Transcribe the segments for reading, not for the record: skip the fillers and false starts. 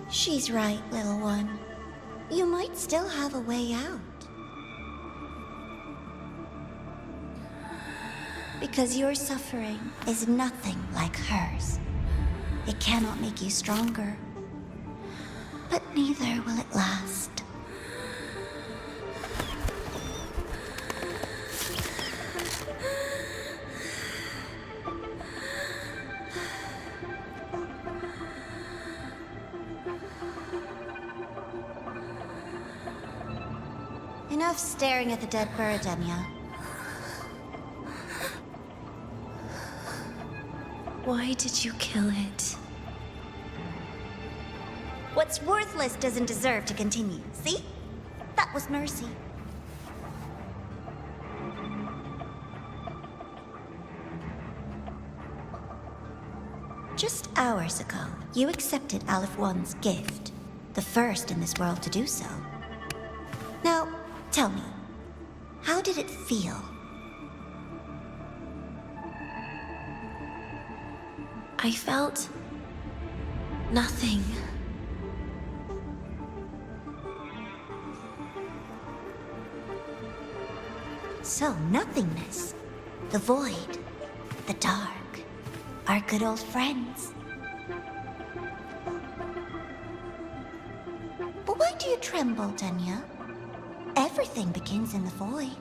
She's right, little one. You might still have a way out. Because your suffering is nothing like hers. It cannot make you stronger, but neither will it last. Enough staring at the dead bird, Denya. Why did you kill it? What's worthless doesn't deserve to continue, see? That was mercy. Just hours ago, you accepted Aleph One's gift, the first in this world to do so. Now, tell me, how did it feel? I felt nothing. So, nothingness, the void, the dark, our good old friends. But why do you tremble, Denya? Everything begins in the void,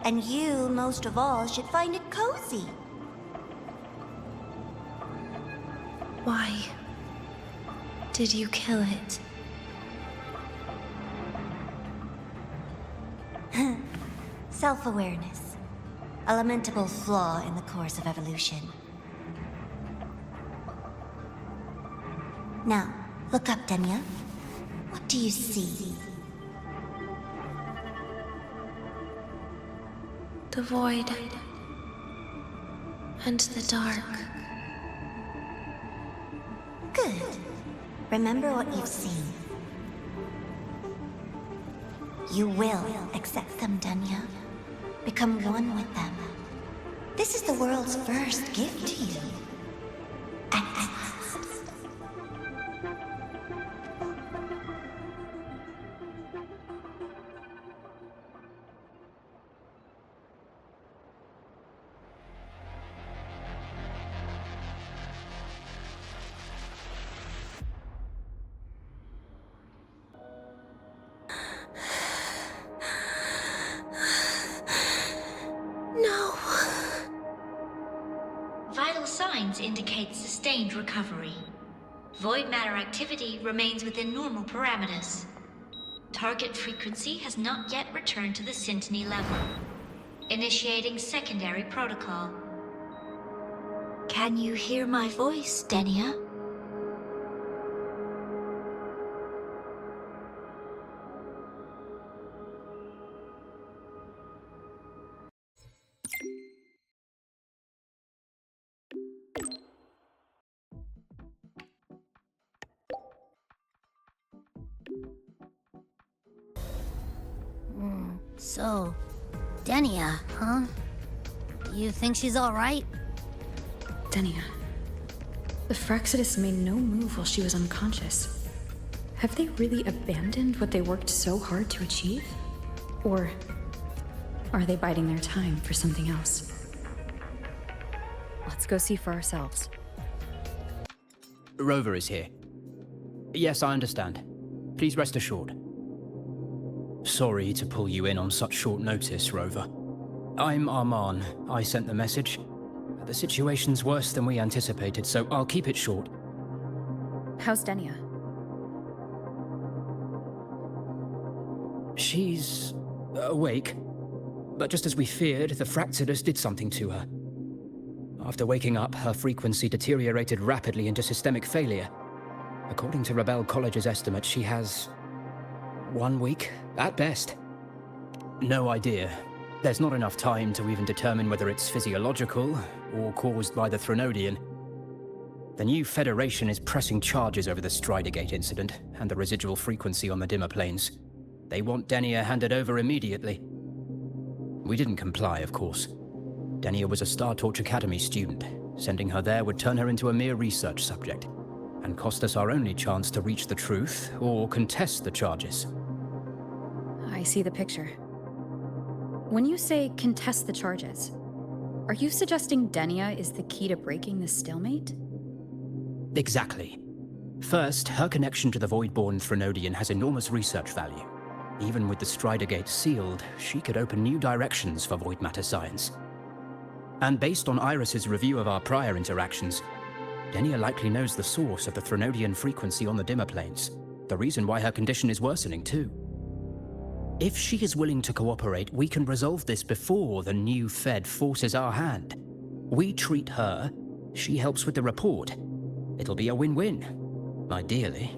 and you, most of all, should find it cozy. Why did you kill it? Self-awareness. A lamentable flaw in the course of evolution. Now, look up, Denya. What do you see? The void and the dark. Good. Remember what you've seen. You will accept them, Denya. Become one with them. This is the world's first gift to you. At last. Signs indicate sustained recovery. Void matter activity remains within normal parameters. Target frequency has not yet returned to the syntony level. Initiating secondary protocol. Can you hear my voice, Denya? So, Denya, huh? You think she's alright? Denya. The Fraxidus made no move while she was unconscious. Have they really abandoned what they worked so hard to achieve? Or are they biding their time for something else? Let's go see for ourselves. Rover is here. Yes, I understand. Please rest assured. Sorry to pull you in on such short notice, Rover. I'm Arman. I sent the message. The situation's worse than we anticipated, so I'll keep it short. How's Denya? She's awake. But just as we feared, the Fraxidus did something to her. After waking up, her frequency deteriorated rapidly into systemic failure. According to Rebel College's estimate, she has 1 week, at best. No idea. There's not enough time to even determine whether it's physiological or caused by the Threnodian. The new Federation is pressing charges over the Stridergate incident and the residual frequency on the dimmer planes. They want Denya handed over immediately. We didn't comply, of course. Denya was a Star Torch Academy student. Sending her there would turn her into a mere research subject. and cost us our only chance to reach the truth or contest the charges. I see the picture. When you say contest the charges, are you suggesting Denia is the key to breaking this stalemate? Exactly. First, her connection to the Voidborn Threnodian has enormous research value. Even with the Strider Gate sealed, she could open new directions for void matter science. And based on Iris's review of our prior interactions, Denia likely knows the source of the Threnodian frequency on the dimmer planes, the reason why her condition is worsening too. If she is willing to cooperate, we can resolve this before the new Fed forces our hand. We treat her, she helps with the report. It'll be a win-win, ideally.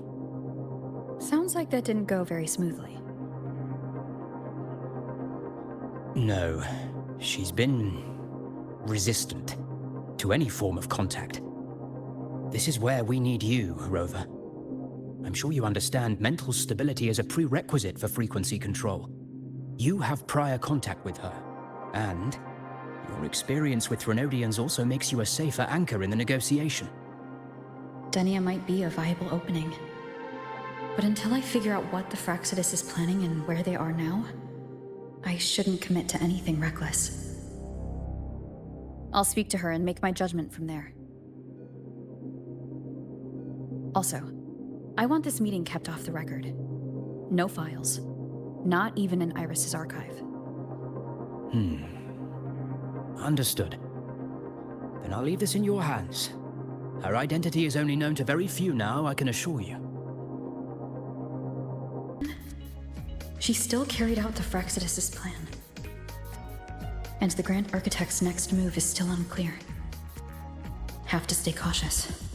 Sounds like that didn't go very smoothly. No, she's been resistant to any form of contact. This is where we need you, Rover. I'm sure you understand mental stability is a prerequisite for frequency control. You have prior contact with her, and your experience with Threnodians also makes you a safer anchor in the negotiation. Denia might be a viable opening. But until I figure out what the Fractsidus is planning and where they are now, I shouldn't commit to anything reckless. I'll speak to her and make my judgment from there. Also, I want this meeting kept off the record. No files. Not even in Iris's archive. Understood. Then I'll leave this in your hands. Her identity is only known to very few now, I can assure you. She still carried out the Fractsidus' plan. And the Grand Architect's next move is still unclear. Have to stay cautious.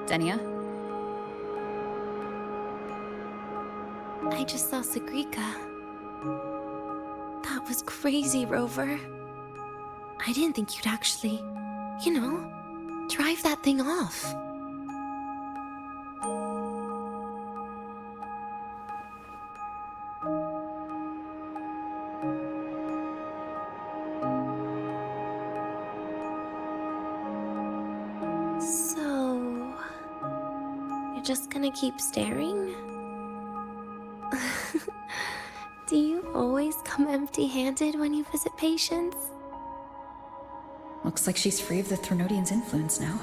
Denia? I just saw Sagrika. That was crazy, Rover. I didn't think you'd actually, drive that thing off. So, you're just gonna keep staring? Do you always come empty-handed when you visit patients? Looks like she's free of the Threnodian's influence now.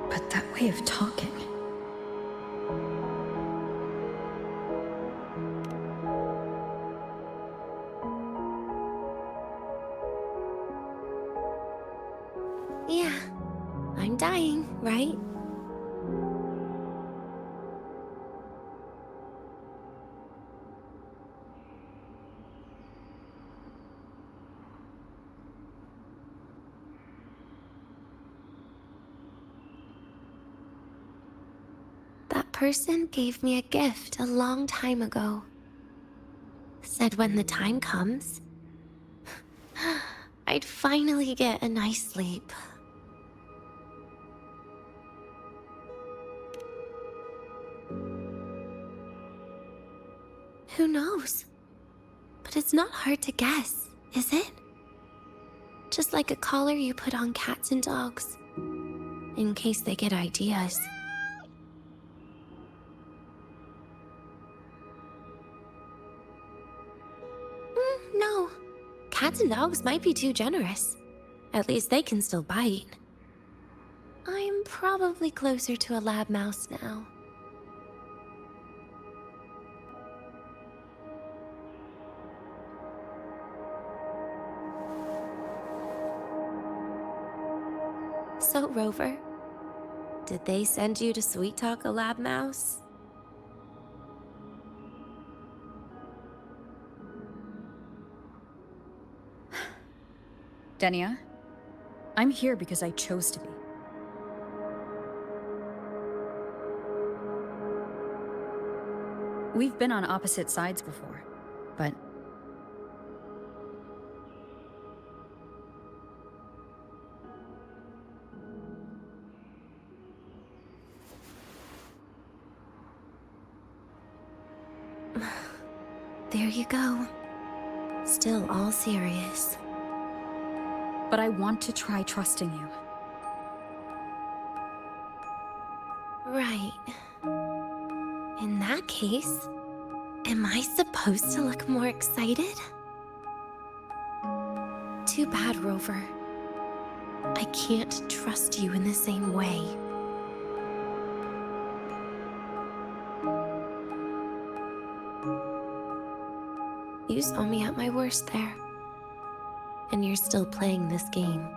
But that way of talking... Yeah, I'm dying, right? That person gave me a gift a long time ago. Said when the time comes, I'd finally get a nice sleep. Who knows? But it's not hard to guess, is it? Just like a collar you put on cats and dogs, in case they get ideas. No. Cats and dogs might be too generous. At least they can still bite. I'm probably closer to a lab mouse now. So, Rover, did they send you to sweet talk a lab mouse? Denia? I'm here because I chose to be. We've been on opposite sides before. but... There you go. Still all serious. But I want to try trusting you. Right. In that case, am I supposed to look more excited? Too bad, Rover. I can't trust you in the same way. You saw me at my worst there. And you're still playing this game.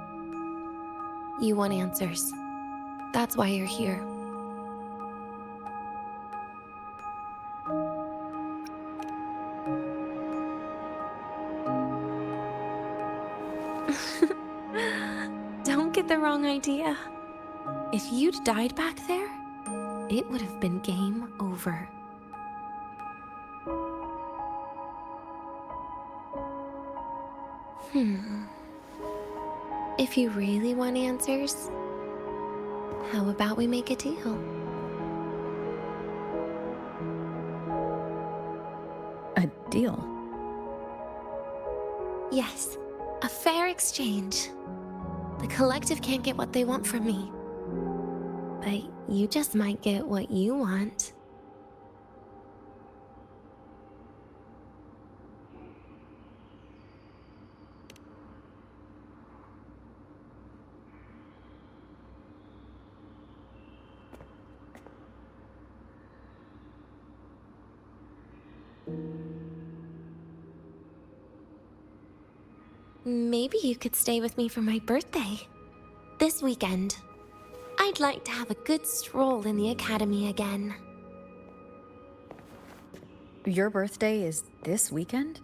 You want answers. That's why you're here. Don't get the wrong idea. If you'd died back there, it would have been game over. If you really want answers, how about we make a deal? A deal? Yes, a fair exchange. The collective can't get what they want from me. But you just might get what you want. Maybe you could stay with me for my birthday. This weekend. I'd like to have a good stroll in the academy again. Your birthday is this weekend?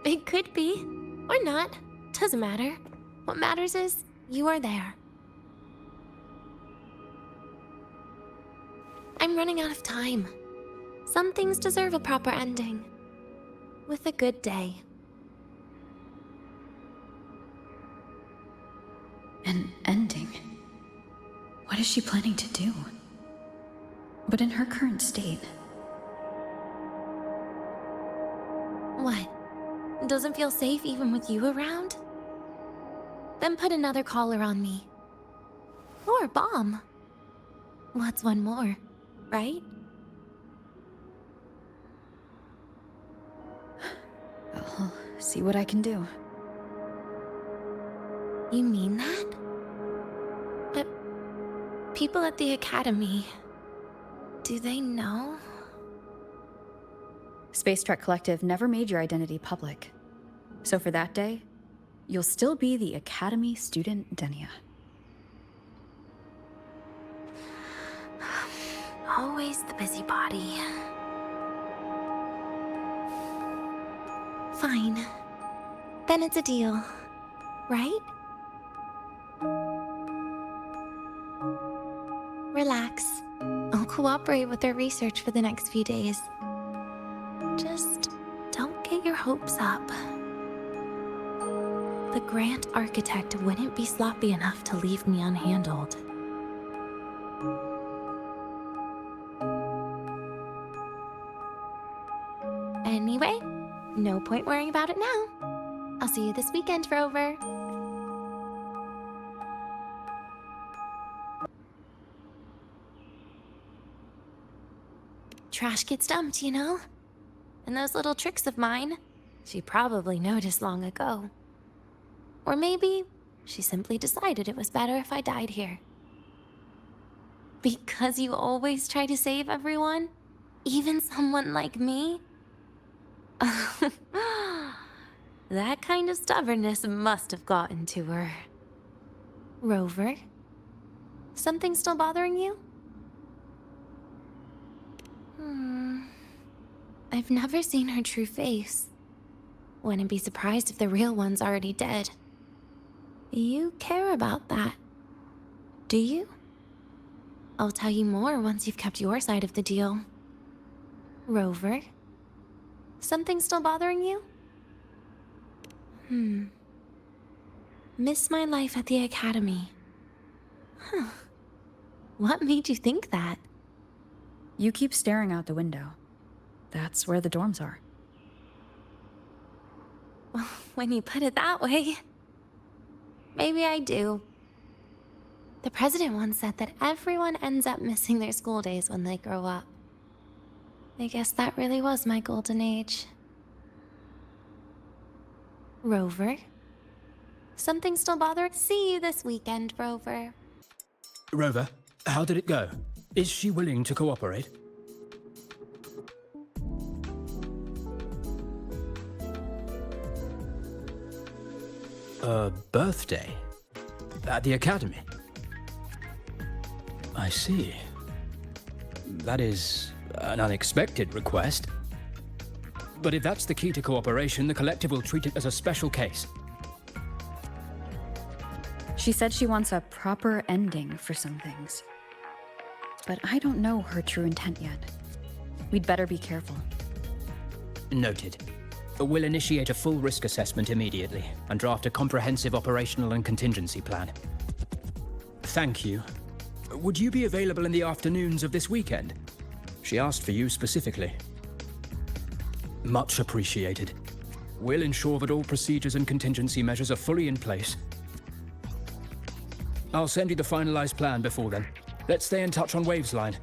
It could be, or not. Doesn't matter. What matters is, you are there. I'm running out of time. Some things deserve a proper ending. With a good day. An ending? What is she planning to do? But in her current state... What? Doesn't feel safe even with you around? Then put another collar on me. Or a bomb. What's one more, right? I'll see what I can do. You mean that? But people at the academy, do they know? Space Trek Collective never made your identity public. So for that day, you'll still be the Academy student Denia. Always the busybody. Fine. Then it's a deal, right? Relax. I'll cooperate with their research for the next few days. Just don't get your hopes up. The Grant Architect wouldn't be sloppy enough to leave me unhandled. Anyway, no point worrying about it now. I'll see you this weekend, Rover. Trash gets dumped, you know? And those little tricks of mine, she probably noticed long ago. Or maybe she simply decided it was better if I died here. Because you always try to save everyone? Even someone like me? That kind of stubbornness must have gotten to her. Rover? Something still bothering you? I've never seen her true face. Wouldn't be surprised if the real one's already dead. You care about that, do you? I'll tell you more once you've kept your side of the deal. Rover? Something still bothering you? Miss my life at the academy. Huh. What made you think that? You keep staring out the window. That's where the dorms are. When you put it that way, maybe I do. The president once said that everyone ends up missing their school days when they grow up. I guess that really was my golden age. Rover? Something still bothering? See you this weekend, Rover. Rover, how did it go? Is she willing to cooperate? A birthday? At the academy? I see. That is an unexpected request. But if that's the key to cooperation, the collective will treat it as a special case. She said she wants a proper ending for some things. But I don't know her true intent yet. We'd better be careful. Noted. We'll initiate a full risk assessment immediately and draft a comprehensive operational and contingency plan. Thank you. Would you be available in the afternoons of this weekend? She asked for you specifically. Much appreciated. We'll ensure that all procedures and contingency measures are fully in place. I'll send you the finalized plan before then. Let's stay in touch on Waves line.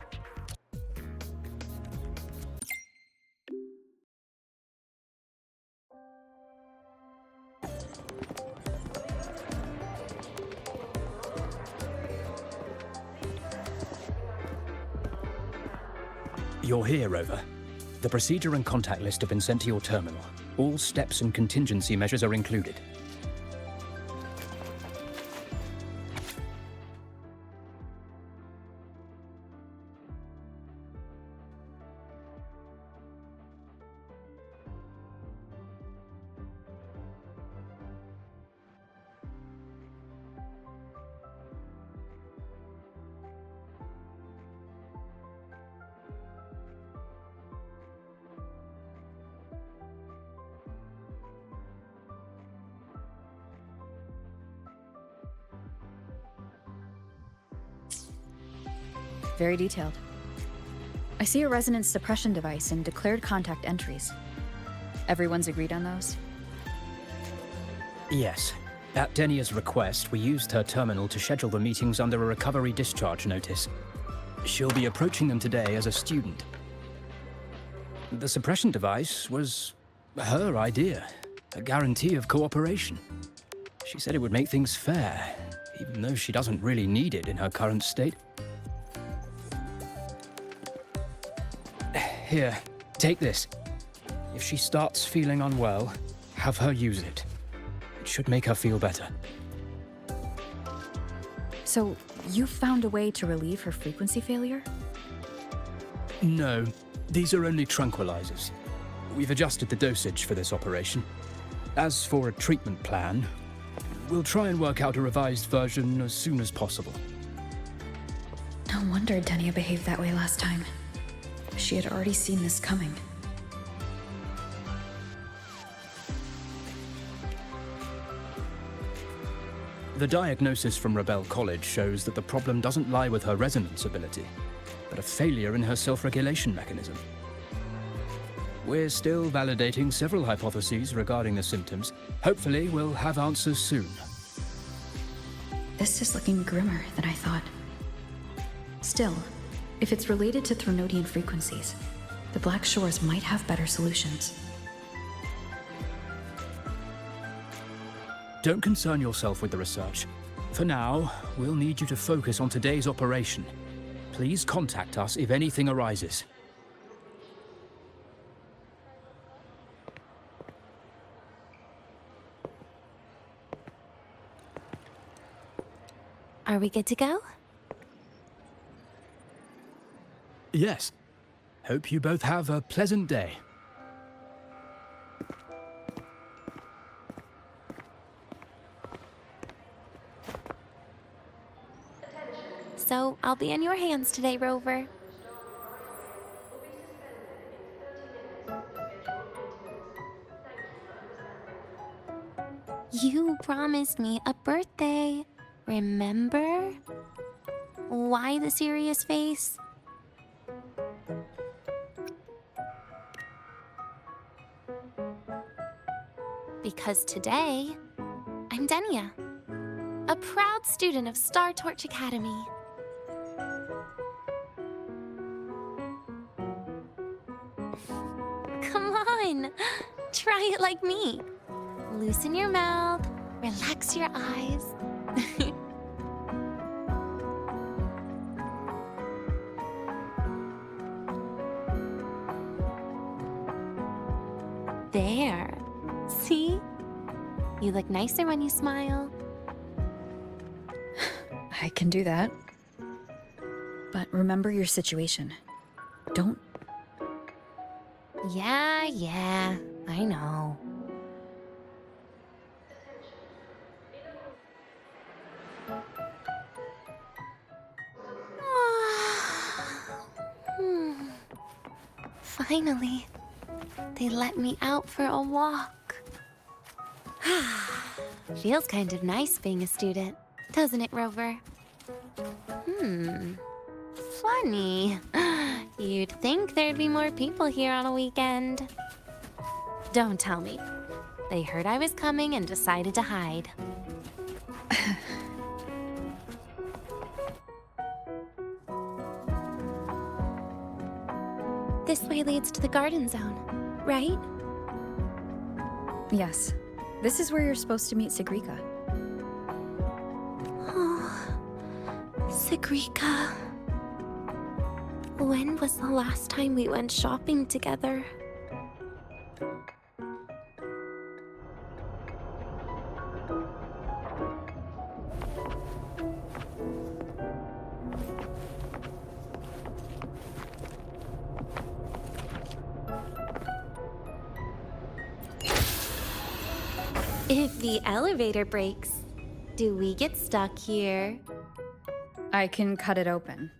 You're here, Rover. The procedure and contact list have been sent to your terminal. All steps and contingency measures are included. Very detailed. I see a resonance suppression device and declared contact entries. Everyone's agreed on those? Yes. At Denia's request, we used her terminal to schedule the meetings under a recovery discharge notice. She'll be approaching them today as a student. The suppression device was her idea, a guarantee of cooperation. She said it would make things fair, even though she doesn't really need it in her current state. Here, take this. If she starts feeling unwell, have her use it. It should make her feel better. So, you found a way to relieve her frequency failure? No, these are only tranquilizers. We've adjusted the dosage for this operation. As for a treatment plan, we'll try and work out a revised version as soon as possible. No wonder Denia behaved that way last time. She had already seen this coming. The diagnosis from Rebel College shows that the problem doesn't lie with her resonance ability, but a failure in her self-regulation mechanism. We're still validating several hypotheses regarding the symptoms. Hopefully, we'll have answers soon. This is looking grimmer than I thought. Still, if it's related to Thronodian frequencies, the Black Shores might have better solutions. Don't concern yourself with the research. For now, we'll need you to focus on today's operation. Please contact us if anything arises. Are we good to go? Yes. Hope you both have a pleasant day. So, I'll be in your hands today, Rover. You promised me a birthday. Remember? Why the serious face? Because today, I'm Denia, a proud student of Star Torch Academy. Come on, try it like me. Loosen your mouth, relax your eyes. There. See? You look nicer when you smile. I can do that. But remember your situation. Don't... Yeah, I know. Finally, they let me out for a walk. Feels kind of nice being a student, doesn't it, Rover? Funny. You'd think there'd be more people here on a weekend. Don't tell me. They heard I was coming and decided to hide. This way leads to the garden zone, right? Yes. This is where you're supposed to meet Sigrika. Oh, Sigrika. When was the last time we went shopping together? If the elevator breaks, do we get stuck here? I can cut it open.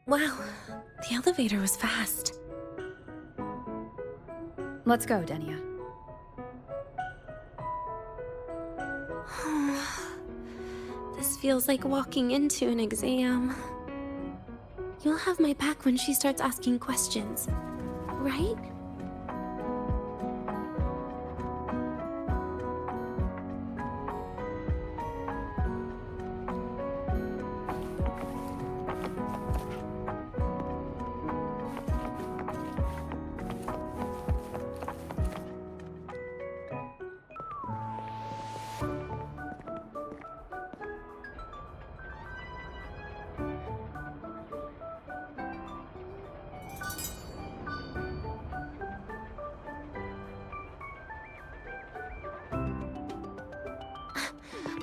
Wow, the elevator was fast. Let's go, Denia. This feels like walking into an exam. You'll have my back when she starts asking questions, right?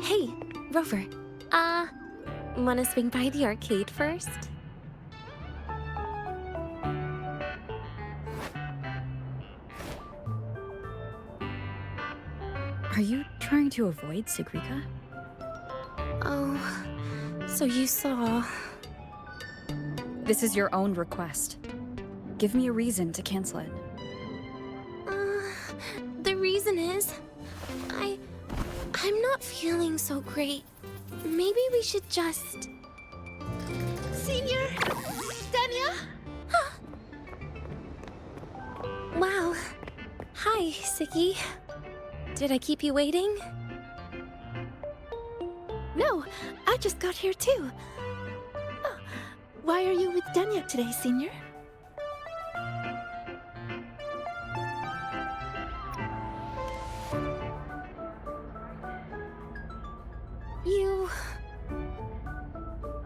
Hey, Rover. Wanna swing by the arcade first? Are you trying to avoid Sigrika? Oh, so you saw... This is your own request. Give me a reason to cancel it. The reason is... I'm not feeling so great. Maybe we should just... Senior? Denia? Wow. Hi, Siggy. Did I keep you waiting? No, I just got here too. Oh, why are you with Denia today, Senior?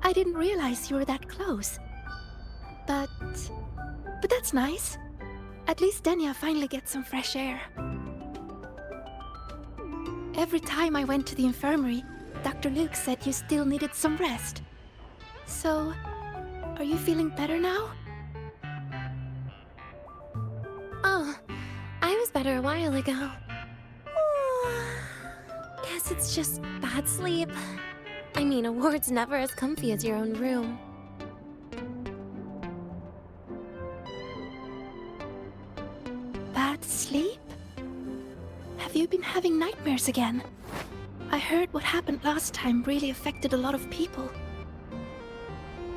I didn't realize you were that close. But that's nice. At least Denia finally gets some fresh air. Every time I went to the infirmary, Dr. Luke said you still needed some rest. So, are you feeling better now? Oh, I was better a while ago. Guess it's just bad sleep. I mean, a ward's never as comfy as your own room. sleep? Have you been having nightmares again? I heard what happened last time really affected a lot of people.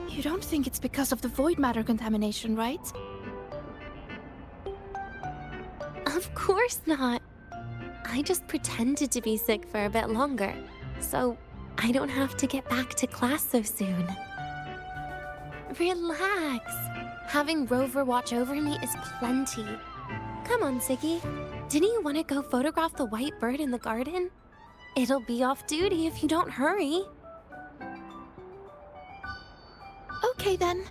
You don't think it's because of the void matter contamination, right? Of course not. I just pretended to be sick for a bit longer, so I don't have to get back to class so soon. Relax. Having Rover watch over me is plenty. Come on, Siggy. Didn't you want to go photograph the white bird in the garden? It'll be off duty if you don't hurry. Okay then.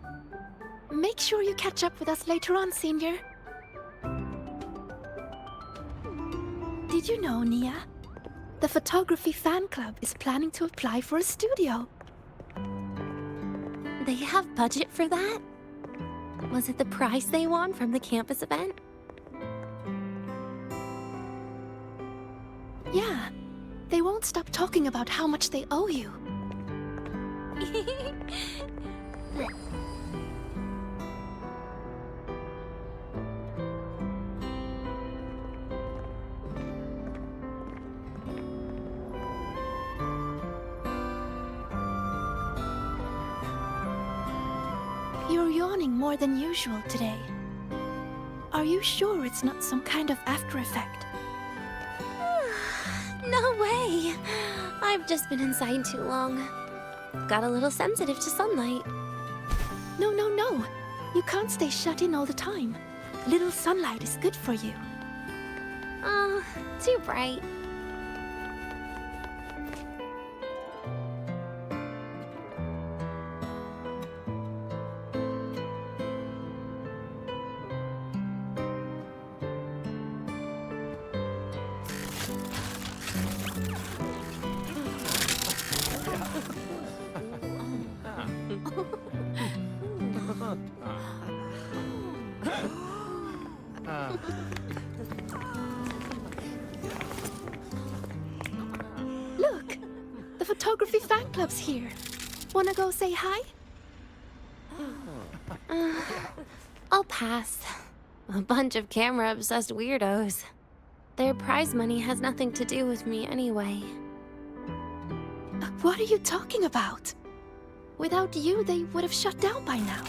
Make sure you catch up with us later on, Senior. Did you know, Nia? The photography fan club is planning to apply for a studio. They have budget for that? Was it the prize they won from the campus event? Yeah. They won't stop talking about how much they owe you. You're yawning more than usual today. Are you sure it's not some kind of after effect? No way! I've just been inside too long. Got a little sensitive to sunlight. No. You can't stay shut in all the time. Little sunlight is good for you. Oh, too bright. Look! The photography fan club's here. Wanna go say hi? I'll pass. A bunch of camera-obsessed weirdos. Their prize money has nothing to do with me anyway. What are you talking about? Without you, they would have shut down by now.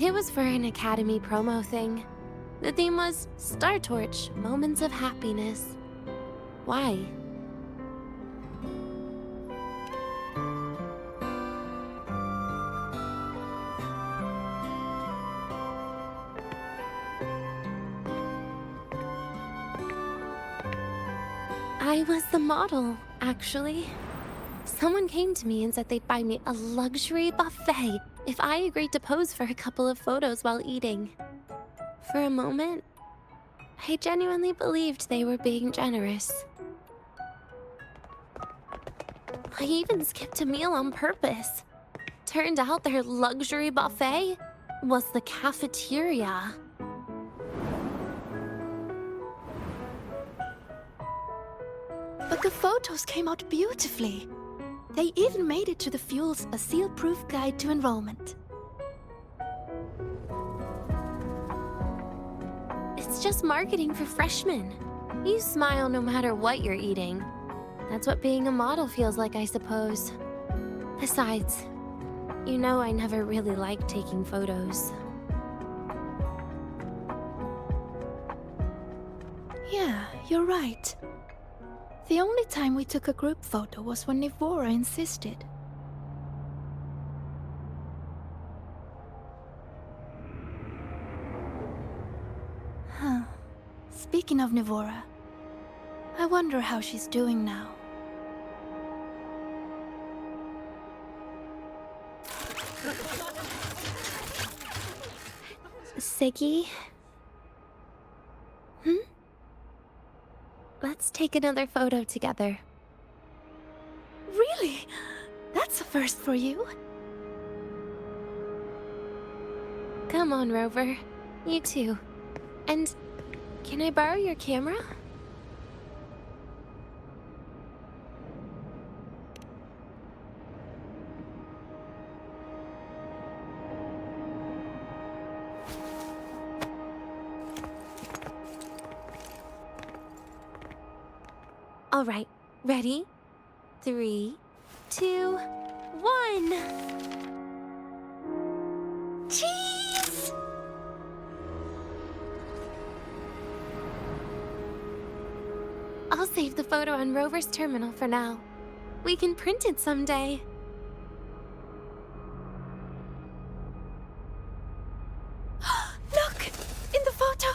It was for an Academy promo thing. The theme was Star Torch, Moments of Happiness. Why? I was the model, actually. Someone came to me and said they'd buy me a luxury buffet if I agreed to pose for a couple of photos while eating. For a moment, I genuinely believed they were being generous. I even skipped a meal on purpose. Turned out their luxury buffet was the cafeteria. But the photos came out beautifully. They even made it to the Fuel's A Seal-Proof Guide to Enrollment. It's just marketing for freshmen. You smile no matter what you're eating. That's what being a model feels like, I suppose. Besides, you know I never really liked taking photos. Yeah, you're right. The only time we took a group photo was when Nivora insisted. Huh. Speaking of Nivora, I wonder how she's doing now. Siggy? Let's take another photo together. Really? That's a first for you. Come on, Rover. You too. And can I borrow your camera? All right, ready? 3, 2, 1. Cheese! I'll save the photo on Rover's terminal for now. We can print it someday. Look! In the photo!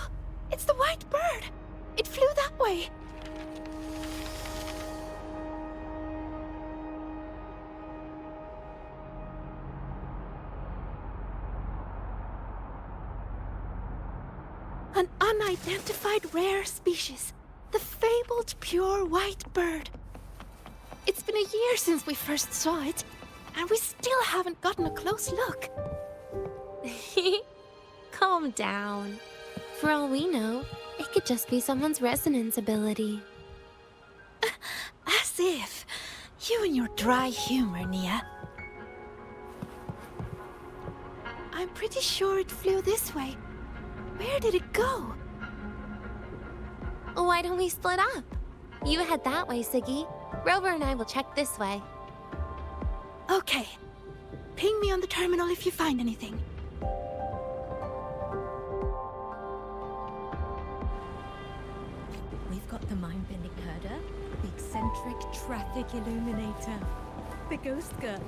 It's the white bird! It flew that way! An unidentified rare species. The fabled pure white bird. It's been a year since we first saw it, and we still haven't gotten a close look. Calm down. For all we know, it could just be someone's resonance ability. As if. You and your dry humor, Nia. I'm pretty sure it flew this way. Where did it go? Why don't we split up? You head that way, Siggy. Rover and I will check this way. Okay. Ping me on the terminal if you find anything. We've got the mind-bending herder, the eccentric traffic illuminator, the ghost girl.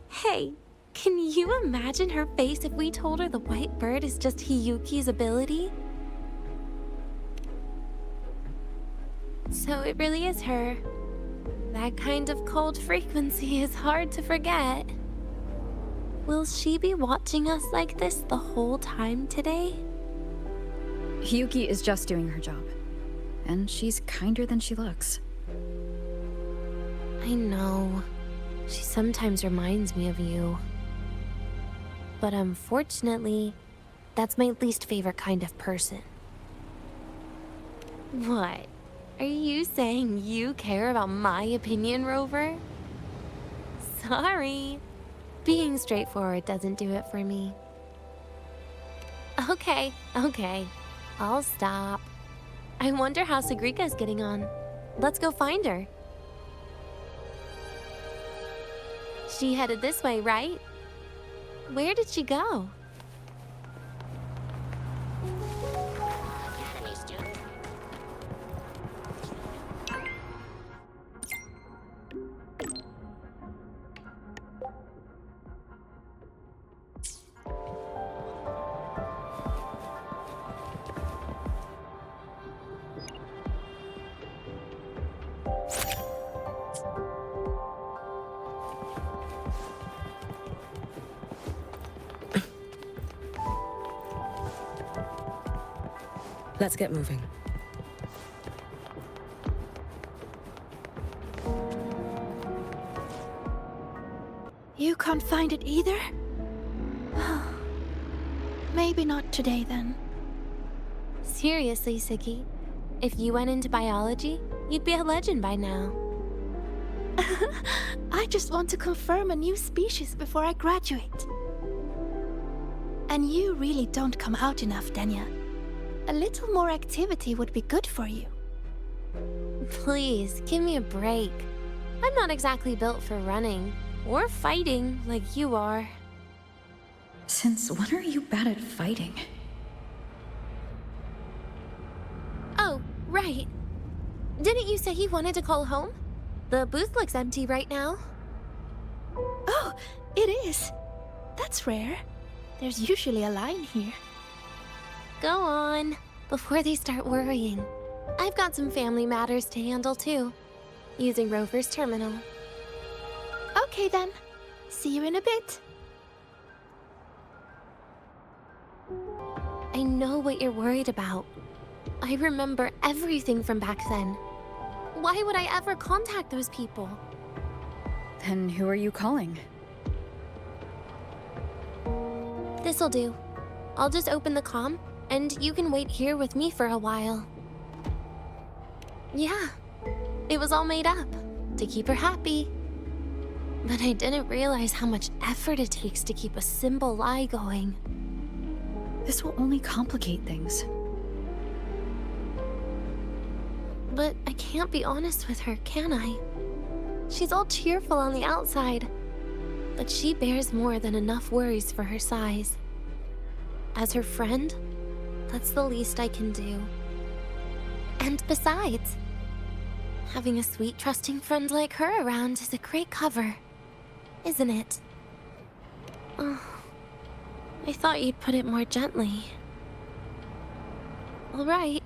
Hey, can you imagine her face if we told her the white bird is just Hiyuki's ability? So it really is her. That kind of cold frequency is hard to forget. Will she be watching us like this the whole time today? Hiyuki is just doing her job. And she's kinder than she looks. I know. She sometimes reminds me of you. But unfortunately, that's my least favorite kind of person. What? Are you saying you care about my opinion, Rover? Sorry. Being straightforward doesn't do it for me. Okay. I'll stop. I wonder how Sagrika's getting on. Let's go find her. She headed this way, right? Where did she go? Let's get moving. You can't find it either? Maybe not today, then. Seriously, Siggy. If you went into biology, you'd be a legend by now. I just want to confirm a new species before I graduate. And you really don't come out enough, Denya. A little more activity would be good for you. Please, give me a break. I'm not exactly built for running or fighting like you are. Since when are you bad at fighting? Oh, right. Didn't you say you wanted to call home? The booth looks empty right now. Oh, it is. That's rare. There's usually a line here. Go on, before they start worrying. I've got some family matters to handle too, using Rover's terminal. Okay then. See you in a bit. I know what you're worried about. I remember everything from back then. Why would I ever contact those people? Then who are you calling? This'll do. I'll just open the comm, and you can wait here with me for a while. Yeah, it was all made up to keep her happy. But I didn't realize how much effort it takes to keep a simple lie going. This will only complicate things. But I can't be honest with her, can I? She's all cheerful on the outside, but she bears more than enough worries for her size. As her friend, that's the least I can do. And besides, having a sweet, trusting friend like her around is a great cover, isn't it? Oh, I thought you'd put it more gently. All right.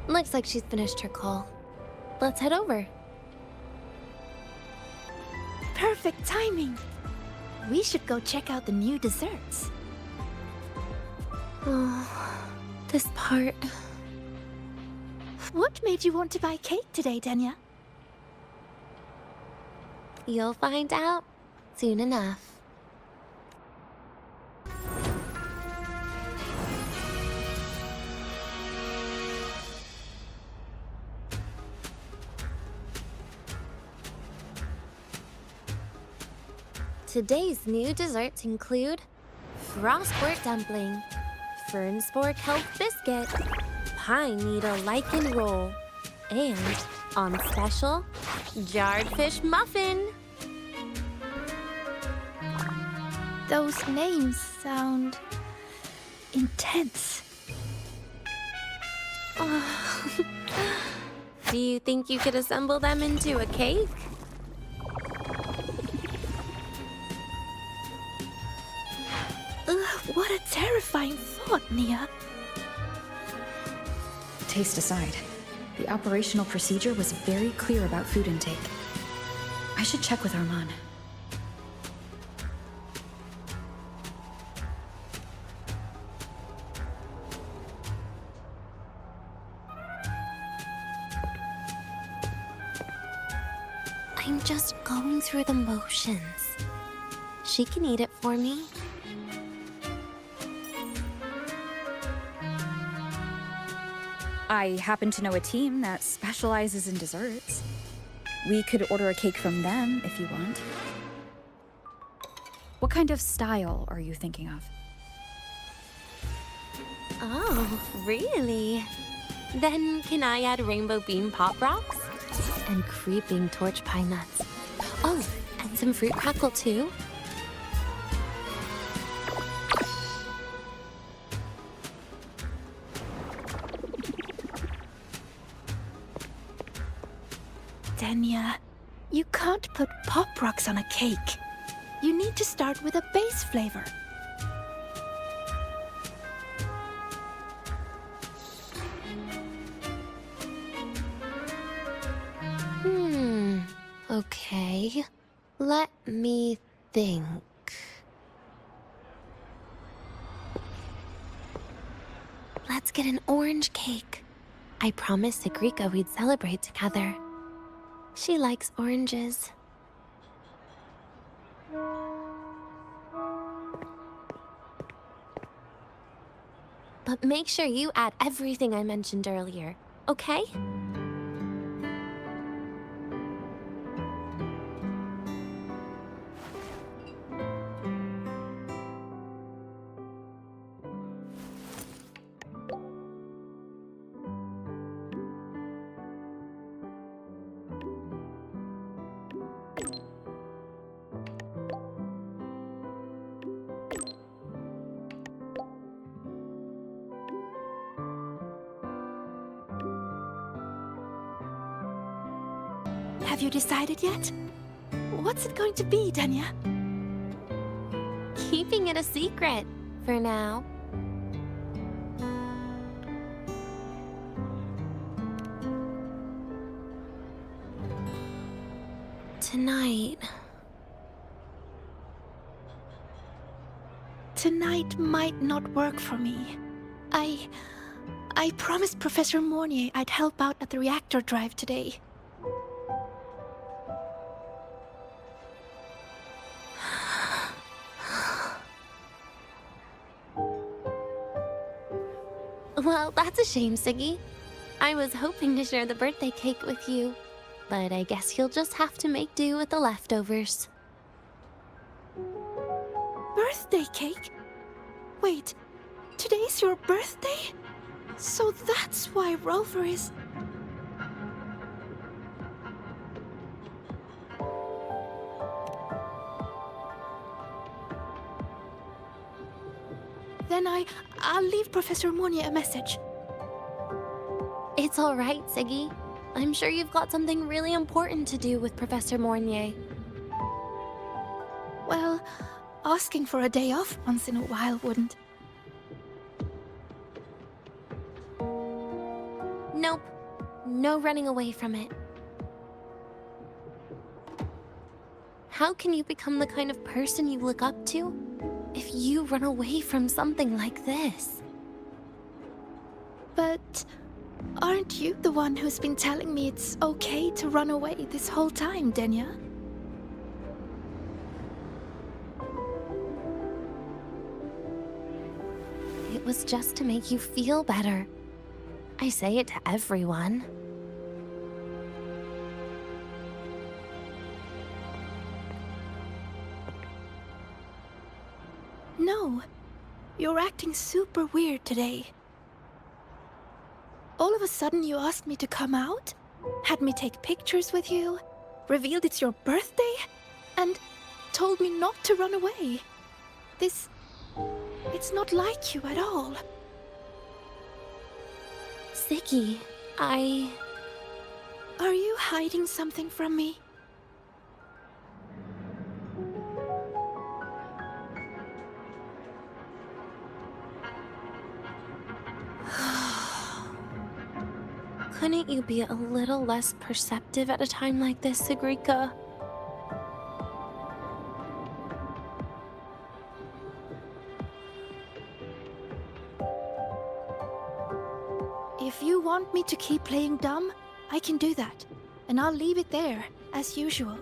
Looks like she's finished her call. Let's head over. Perfect timing. We should go check out the new desserts. Oh, this part. What made you want to buy cake today, Denya? You'll find out soon enough. Today's new desserts include frostwort dumpling, fern spore kelp biscuit, pine needle lichen roll, and, on special, jarred fish muffin. Those names sound intense. Do you think you could assemble them into a cake? What a terrifying thought, Nia. Taste aside, the operational procedure was very clear about food intake. I should check with Arman. I'm just going through the motions. She can eat it for me. I happen to know a team that specializes in desserts. We could order a cake from them if you want. What kind of style are you thinking of? Oh, really? Then can I add rainbow bean pop rocks? And creeping torch pine nuts. Oh, and some fruit crackle too? Denya, you can't put pop rocks on a cake. You need to start with a base flavor. Okay. Let me think. Let's get an orange cake. I promised Sigrika we'd celebrate together. She likes oranges. But make sure you add everything I mentioned earlier, okay? Have you decided yet? What's it going to be, Denya? Keeping it a secret for now. Tonight might not work for me. I promised Professor Mornier I'd help out at the reactor drive today. Well, that's a shame, Siggy. I was hoping to share the birthday cake with you. but I guess you'll just have to make do with the leftovers. Birthday cake? Wait, today's your birthday? So that's why Rover is... Then I'll leave Professor Monia a message. It's all right, Siggy. I'm sure you've got something really important to do with Professor Mornier. Well, asking for a day off once in a while wouldn't. Nope. No running away from it. How can you become the kind of person you look up to if you run away from something like this? But aren't you the one who's been telling me it's okay to run away this whole time, Denya? It was just to make you feel better. I say it to everyone. No, you're acting super weird today. All of a sudden you asked me to come out, had me take pictures with you, revealed it's your birthday, and told me not to run away. It's not like you at all. Siggy, Are you hiding something from me? Couldn't you be a little less perceptive at a time like this, Sigrika? If you want me to keep playing dumb, I can do that, and I'll leave it there, as usual.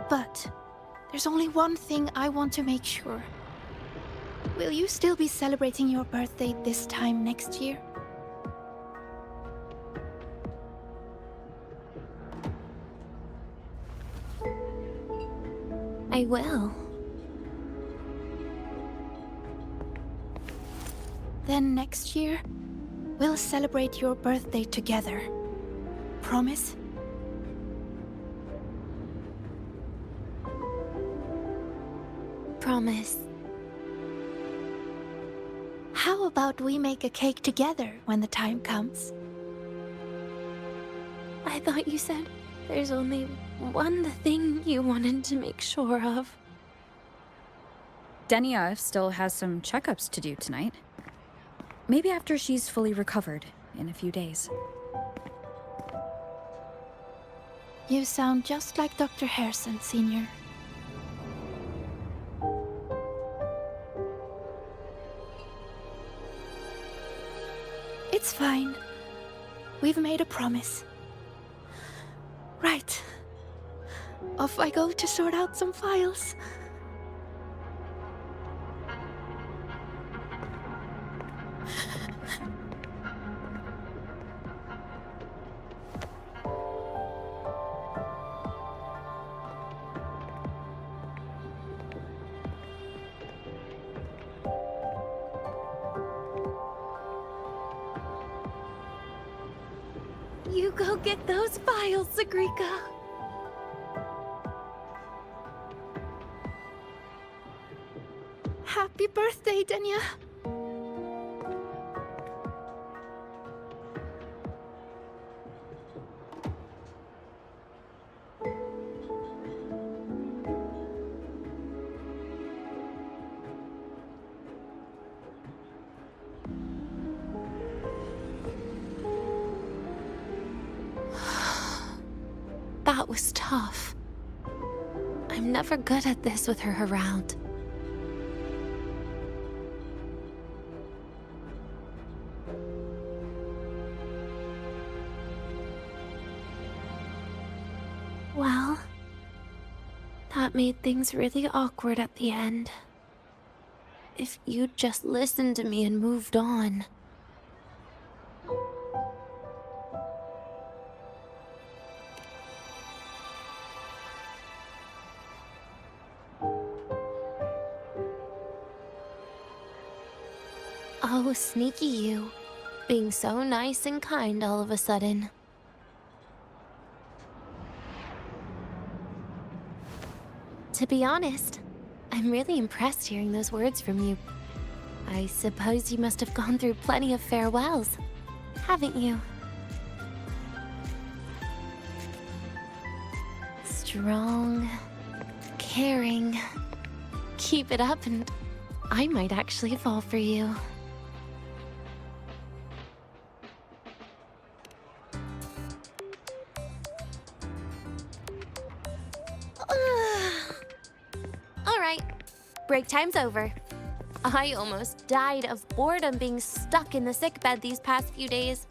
But there's only one thing I want to make sure. Will you still be celebrating your birthday this time next year? I will. Then next year, we'll celebrate your birthday together. Promise? Promise. How about we make a cake together when the time comes? I thought you said there's only one thing you wanted to make sure of. Denya still has some checkups to do tonight. Maybe after she's fully recovered in a few days. You sound just like Dr. Harrison, Sr. It's fine. We've made a promise. Right. Off I go to sort out some files. You go get those files, Sigrika. Happy birthday, Denya. That was tough. I'm never good at this with her around. Well, that made things really awkward at the end. If you'd just listened to me and moved on. Oh, sneaky you. Being so nice and kind all of a sudden. To be honest, I'm really impressed hearing those words from you. I suppose you must have gone through plenty of farewells, haven't you? Strong, caring. Keep it up and I might actually fall for you. Alright, break time's over. I almost died of boredom being stuck in the sickbed these past few days.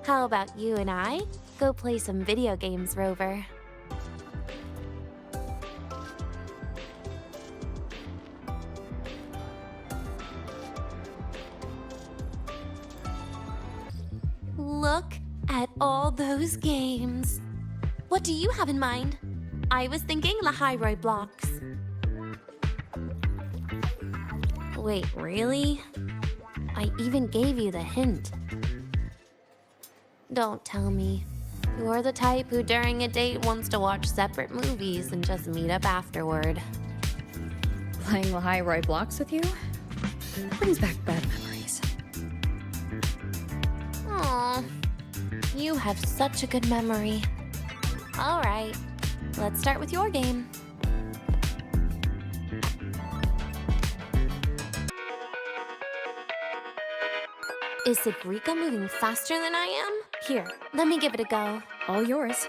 How about you and I go play some video games, Rover? Look at all those games. What do you have in mind? I was thinking Lahai-Roi blocks. Wait, really? I even gave you the hint. Don't tell me. You're the type who during a date wants to watch separate movies and just meet up afterward. Playing Lahai-Roi blocks with you? Brings back bad memories. Aw, you have such a good memory. All right, let's start with your game. Is Sigrika moving faster than I am? Here, let me give it a go. All yours.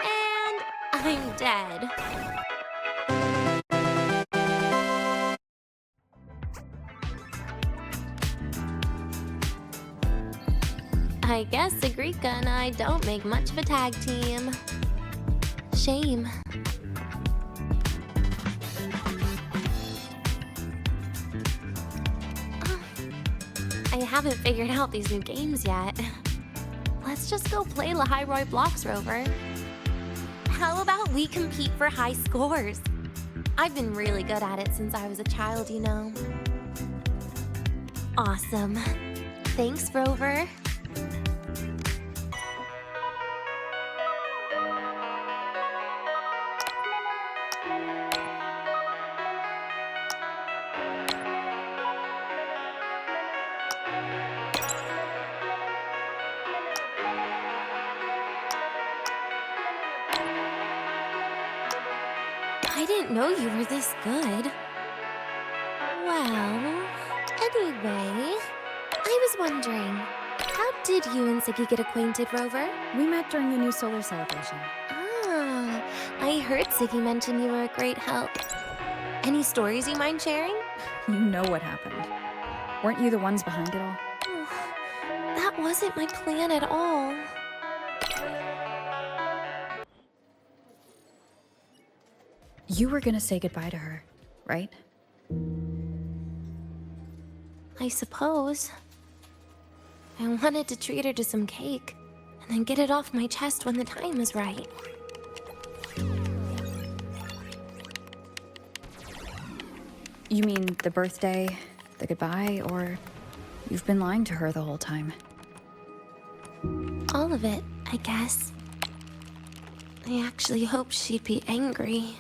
And I'm dead. I guess Sigrika and I don't make much of a tag team. Shame. I haven't figured out these new games yet. Let's just go play Lahai-Roi blocks, Rover. How about we compete for high scores? I've been really good at it since I was a child, you know. Awesome. Thanks, Rover. I didn't know you were this good. Well, anyway, I was wondering, how did you and Siggy get acquainted, Rover? We met during the new solar celebration. Ah, I heard Siggy mention you were a great help. Any stories you mind sharing? You know what happened. Weren't you the ones behind it all? That wasn't my plan at all. You were gonna say goodbye to her, right? I suppose. I wanted to treat her to some cake, and then get it off my chest when the time was right. You mean the birthday, the goodbye, or you've been lying to her the whole time? All of it, I guess. I actually hoped she'd be angry.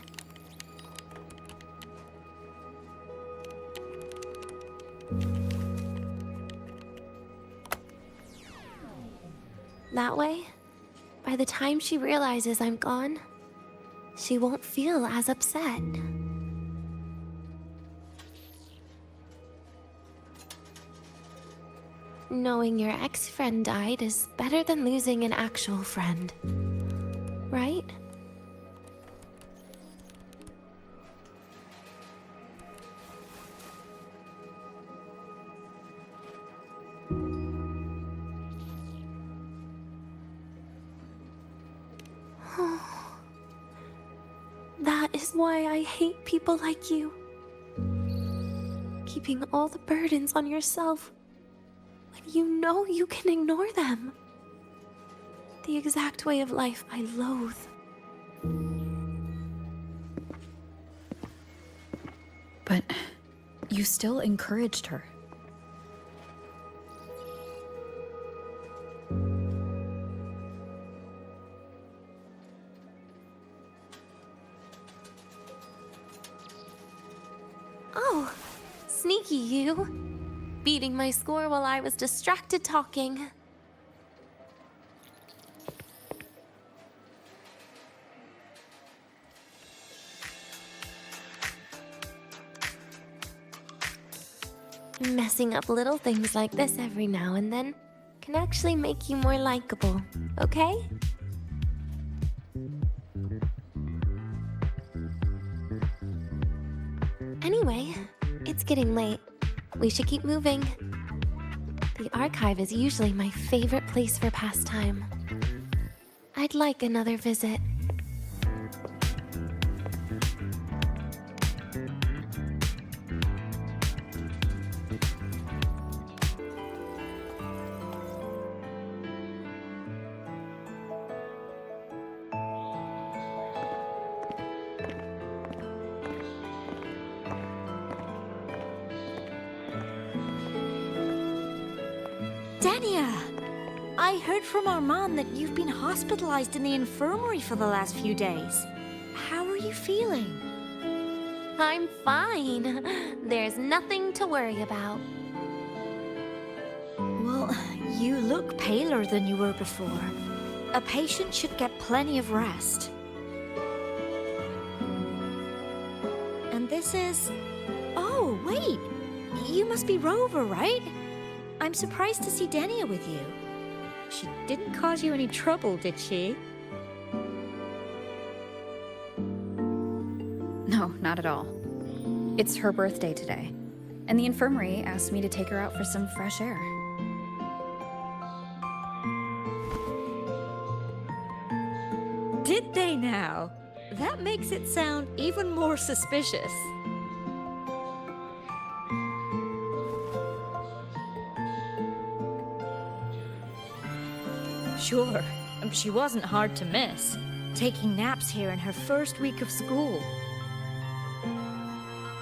That way, by the time she realizes I'm gone, she won't feel as upset. Knowing your ex-friend died is better than losing an actual friend, right? is why I hate people like you. Keeping all the burdens on yourself when you know you can ignore them. The exact way of life I loathe. But you still encouraged her. Oh, sneaky you. Beating my score while I was distracted talking. Messing up little things like this every now and then can actually make you more likable, okay? Anyway, it's getting late. We should keep moving. The archive is usually my favorite place for pastime. I'd like another visit. I heard from Armand that you've been hospitalized in the infirmary for the last few days. How are you feeling? I'm fine. There's nothing to worry about. Well, you look paler than you were before. A patient should get plenty of rest. And this is... Oh, wait! You must be Rover, right? I'm surprised to see Denia with you. She didn't cause you any trouble, did she? No, not at all. It's her birthday today, and the infirmary asked me to take her out for some fresh air. Did they now? That makes it sound even more suspicious. Sure, she wasn't hard to miss, taking naps here in her first week of school.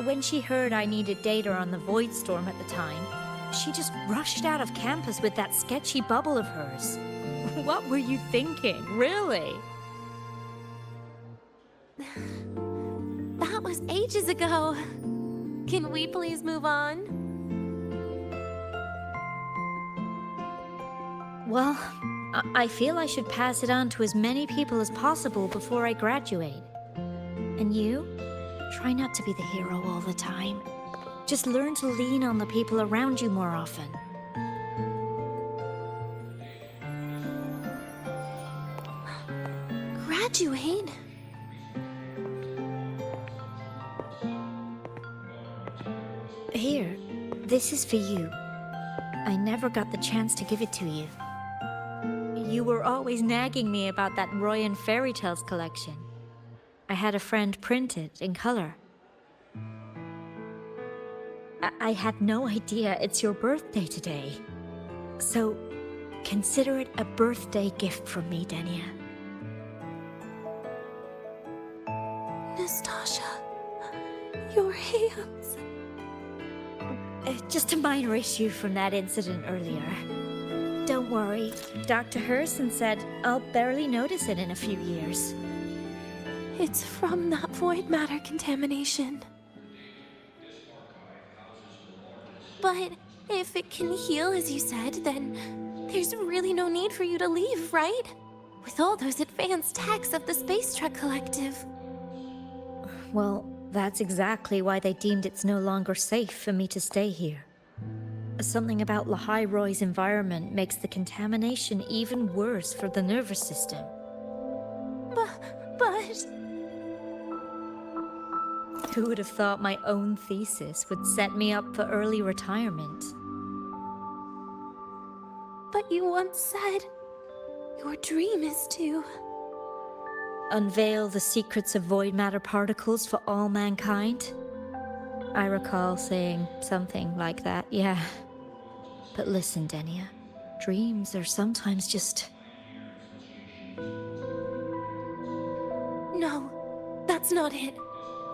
When she heard I needed data on the Void Storm at the time, she just rushed out of campus with that sketchy bubble of hers. What were you thinking, really? That was ages ago. Can we please move on? Well, I feel I should pass it on to as many people as possible before I graduate. And you? Try not to be the hero all the time. Just learn to lean on the people around you more often. Graduate? Here, this is for you. I never got the chance to give it to you. You were always nagging me about that Roy and Fairy Tales collection. I had a friend print it in color. I had no idea it's your birthday today. So, consider it a birthday gift from me, Denia. Nastasha, your hands. Just a minor issue from that incident earlier. Don't worry, Dr. Herson said I'll barely notice it in a few years. It's from that void matter contamination. But if it can heal, as you said, then there's really no need for you to leave, right? With all those advanced techs of the Space Trek Collective. Well, that's exactly why they deemed it's no longer safe for me to stay here. Something about Lahai-Roi's environment makes the contamination even worse for the nervous system. But... Who would have thought my own thesis would set me up for early retirement? But you once said your dream is to... unveil the secrets of void matter particles for all mankind? I recall saying something like that, yeah. But listen, Denia, dreams are sometimes just... No, that's not it.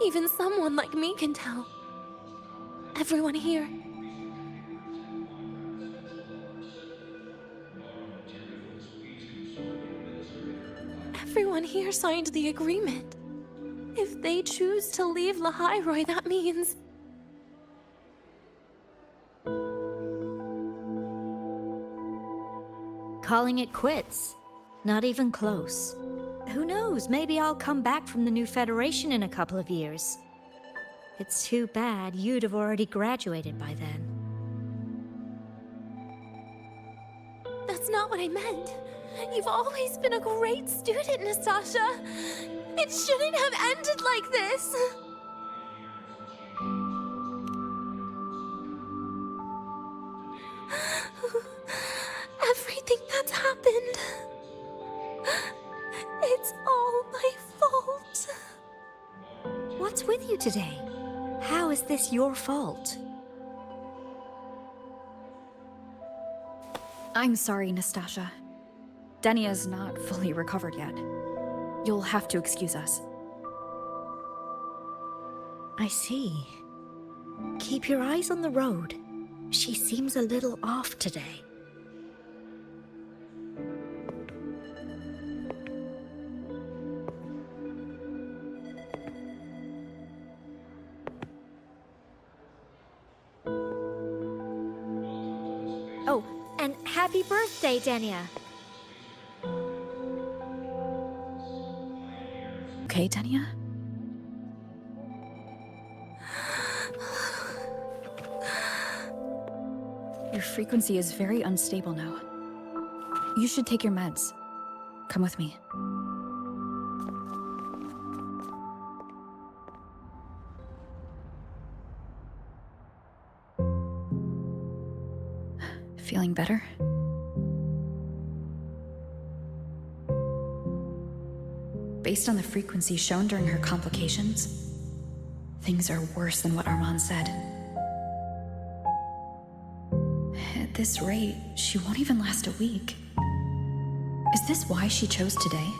Even someone like me can tell. Everyone here. Everyone here signed the agreement. If they choose to leave Lahai-Roi, that means... calling it quits. Not even close. Who knows, maybe I'll come back from the new Federation in a couple of years. It's too bad you'd have already graduated by then. That's not what I meant. You've always been a great student, Nastasha. It shouldn't have ended like this. Everything that's happened... it's all my fault. What's with you today? How is this your fault? I'm sorry, Nastasha. Denia's not fully recovered yet. You'll have to excuse us. I see. Keep your eyes on the road. She seems a little off today. Oh, and happy birthday, Denia. Okay, Denia? Your frequency is very unstable now. You should take your meds. Come with me. Feeling better? Based on the frequency shown during her complications, things are worse than what Armand said. At this rate, she won't even last a week. Is this why she chose today?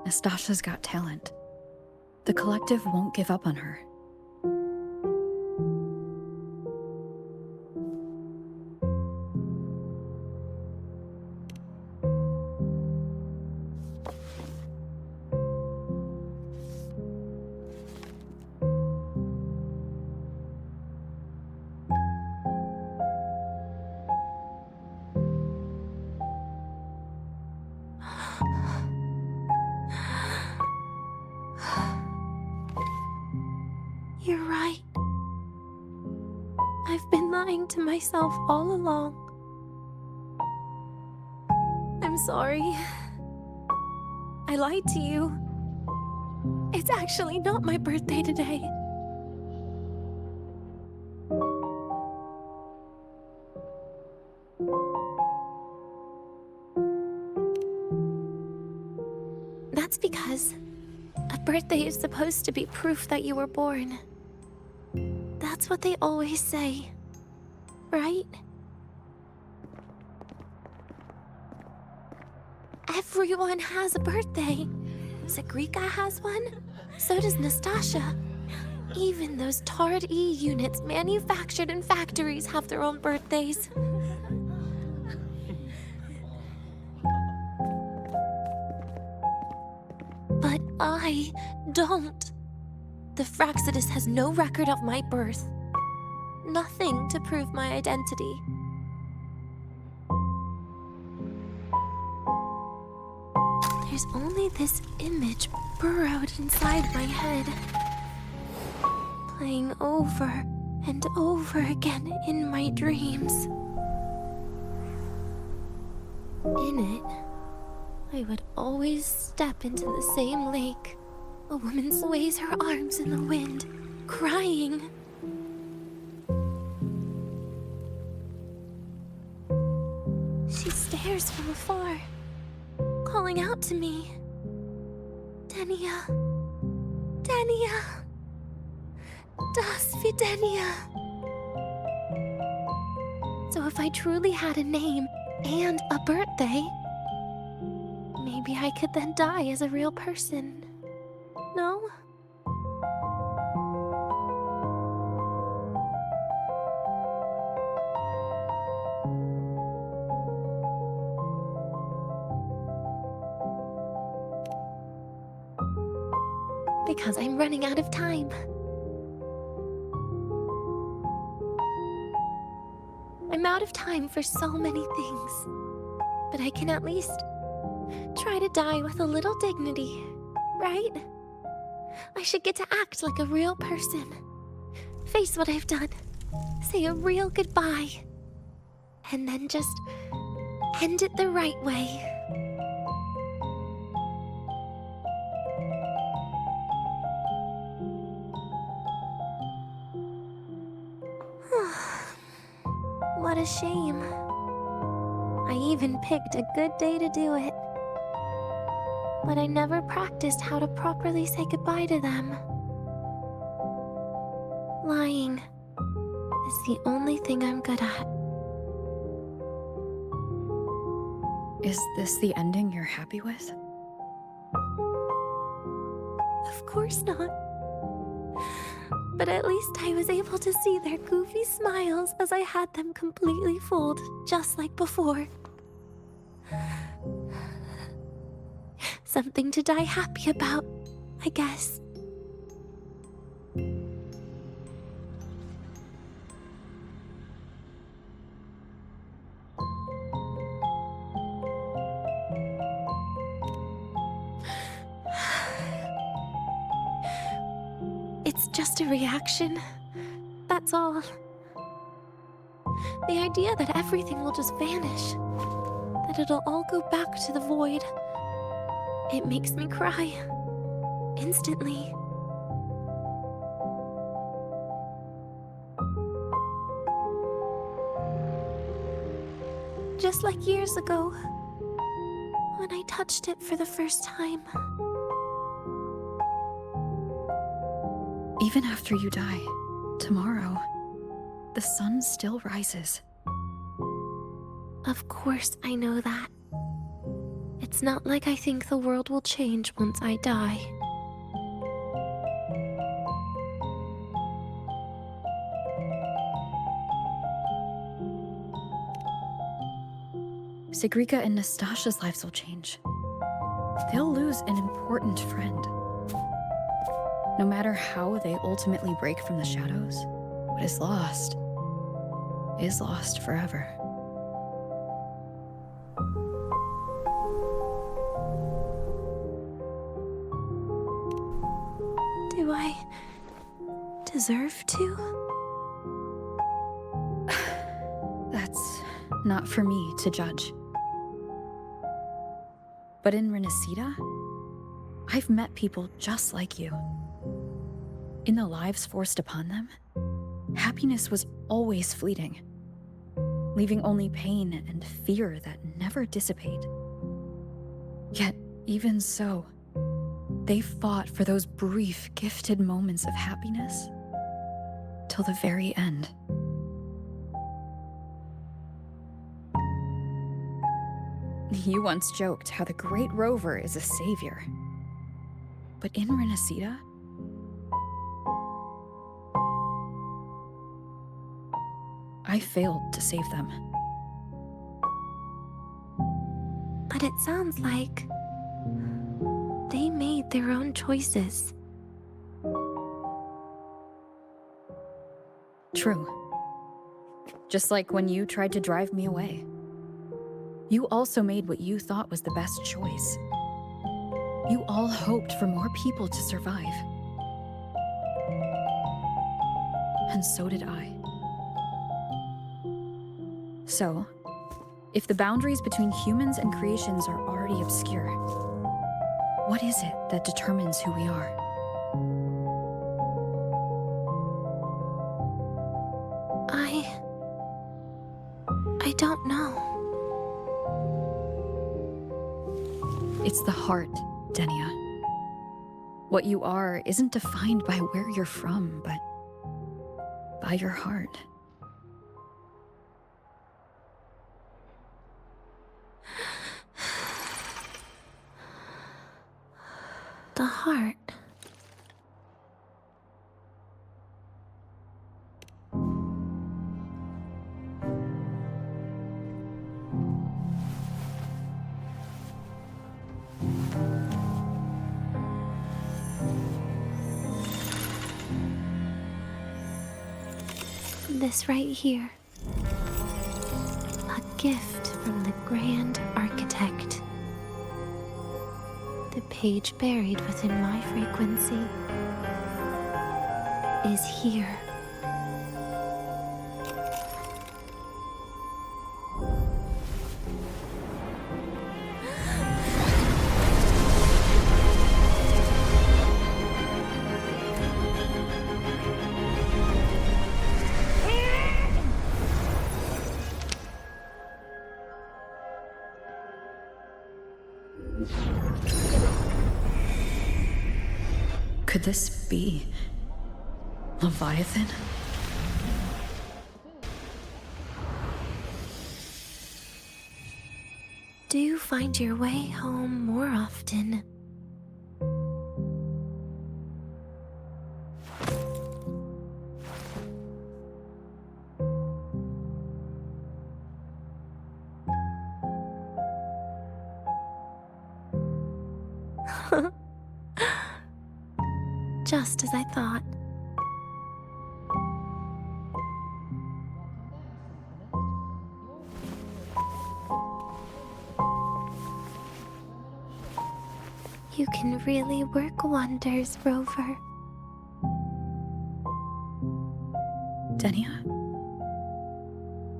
Nastasha's got talent. The collective won't give up on her. You're right. I've been lying to myself all along. I'm sorry. I lied to you. It's actually not my birthday today. That's because a birthday is supposed to be proof that you were born. That's what they always say, right? Everyone has a birthday. Zagrika has one, so does Nastasha. Even those TARD E units manufactured in factories have their own birthdays. But I don't. The Fraxidus has no record of my birth. Nothing to prove my identity. There's only this image burrowed inside my head, playing over and over again in my dreams. In it, I would always step into the same lake. A woman sways her arms in the wind, crying. She stares from afar, calling out to me. Denia. Denia. Das Videnia. So if I truly had a name and a birthday, maybe I could then die as a real person. No? Because I'm running out of time. I'm out of time for so many things, but I can at least try to die with a little dignity, right? I should get to act like a real person. Face what I've done. Say a real goodbye. And then just end it the right way. What a shame. I even picked a good day to do it. But I never practiced how to properly say goodbye to them. Lying is the only thing I'm good at. Is this the ending you're happy with? Of course not. But at least I was able to see their goofy smiles as I had them completely fooled, just like before. Something to die happy about, I guess. It's just a reaction. That's all. The idea that everything will just vanish, that it'll all go back to the void, it makes me cry. Instantly. Just like years ago, when I touched it for the first time. Even after you die, tomorrow, the sun still rises. Of course I know that. It's not like I think the world will change once I die. Sigrika and Nastasha's lives will change. They'll lose an important friend. No matter how they ultimately break from the shadows, what is lost forever. Do I deserve to? That's not for me to judge. But in Renacida, I've met people just like you. In the lives forced upon them, happiness was always fleeting, leaving only pain and fear that never dissipate. Yet, even so, they fought for those brief, gifted moments of happiness till the very end. You once joked how the great rover is a savior. But in Renacida, I failed to save them. But it sounds like they made their own choices. True. Just like when you tried to drive me away. You also made what you thought was the best choice. You all hoped for more people to survive. And so did I. So, If the boundaries between humans and creations are already obscure, what is it that determines who we are? I don't know. It's the heart, Denia. What you are isn't defined by where you're from, but by your heart. The heart. This right here. A gift from the Grand Architect. The page buried within my frequency is here. Could this be Leviathan? Do you find your way home more often? Just as I thought. You can really work wonders, Rover. Denia?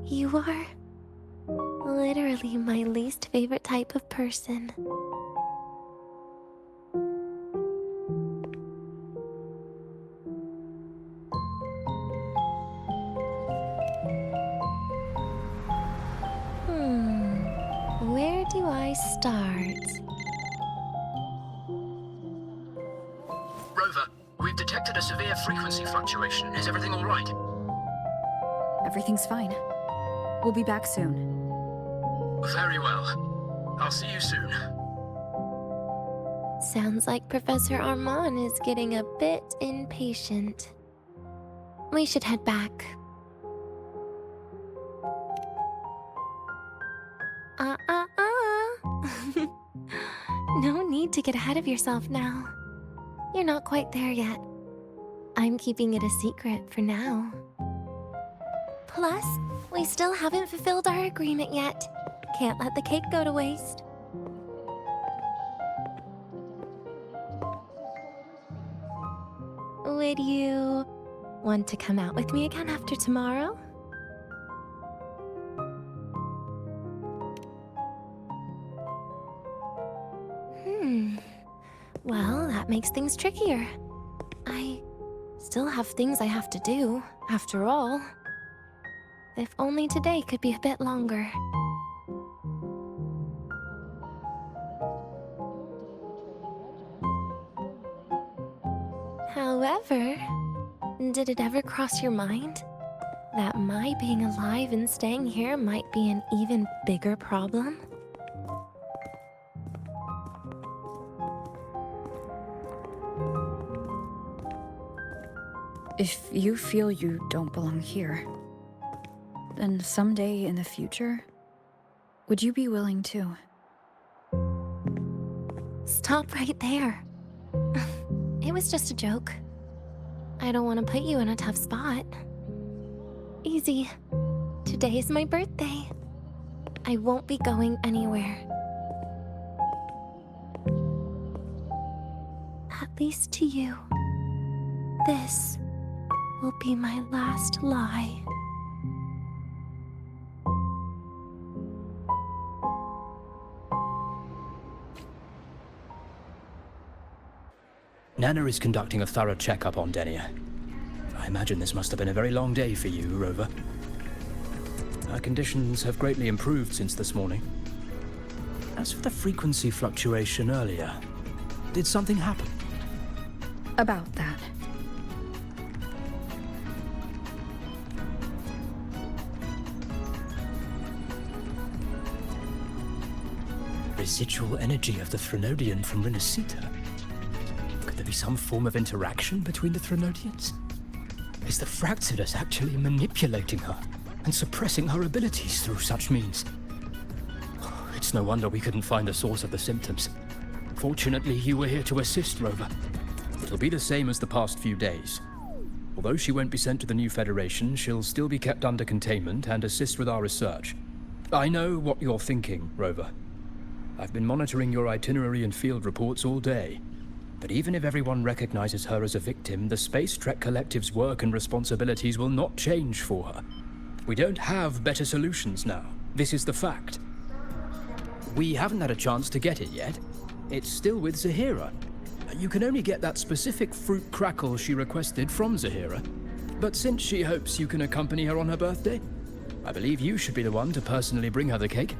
You are literally my least favorite type of person. Where do I start? Rover, we've detected a severe frequency fluctuation. Is everything all right? Everything's fine. We'll be back soon. Very well. I'll see you soon. Sounds like Professor Armand is getting a bit impatient. We should head back. No need to get ahead of yourself now. You're not quite there yet. I'm keeping it a secret for now. Plus, we still haven't fulfilled our agreement yet. Can't let the cake go to waste. Would you want to come out with me again after tomorrow? Well, that makes things trickier. I still have things I have to do, after all. If only today could be a bit longer. However, did it ever cross your mind that my being alive and staying here might be an even bigger problem? If you feel you don't belong here, then someday in the future, would you be willing to? Stop right there. It was just a joke. I don't want to put you in a tough spot. Easy. Today is my birthday. I won't be going anywhere. At least to you. This will be my last lie. Nana is conducting a thorough checkup on Denia. I imagine this must have been a very long day for you, Rover. Her conditions have greatly improved since this morning. As for the frequency fluctuation earlier, did something happen? About that. Residual energy of the Threnodian from Renacita? Could there be some form of interaction between the Threnodians? Is the Fractsidus actually manipulating her and suppressing her abilities through such means? It's no wonder we couldn't find the source of the symptoms. Fortunately, you were here to assist, Rover. It'll be the same as the past few days. Although she won't be sent to the new Federation, she'll still be kept under containment and assist with our research. I know what you're thinking, Rover. I've been monitoring your itinerary and field reports all day. But even if everyone recognizes her as a victim, the Space Trek Collective's work and responsibilities will not change for her. We don't have better solutions now. This is the fact. We haven't had a chance to get it yet. It's still with Zahira. You can only get that specific fruit crackle she requested from Zahira. But since she hopes you can accompany her on her birthday, I believe you should be the one to personally bring her the cake.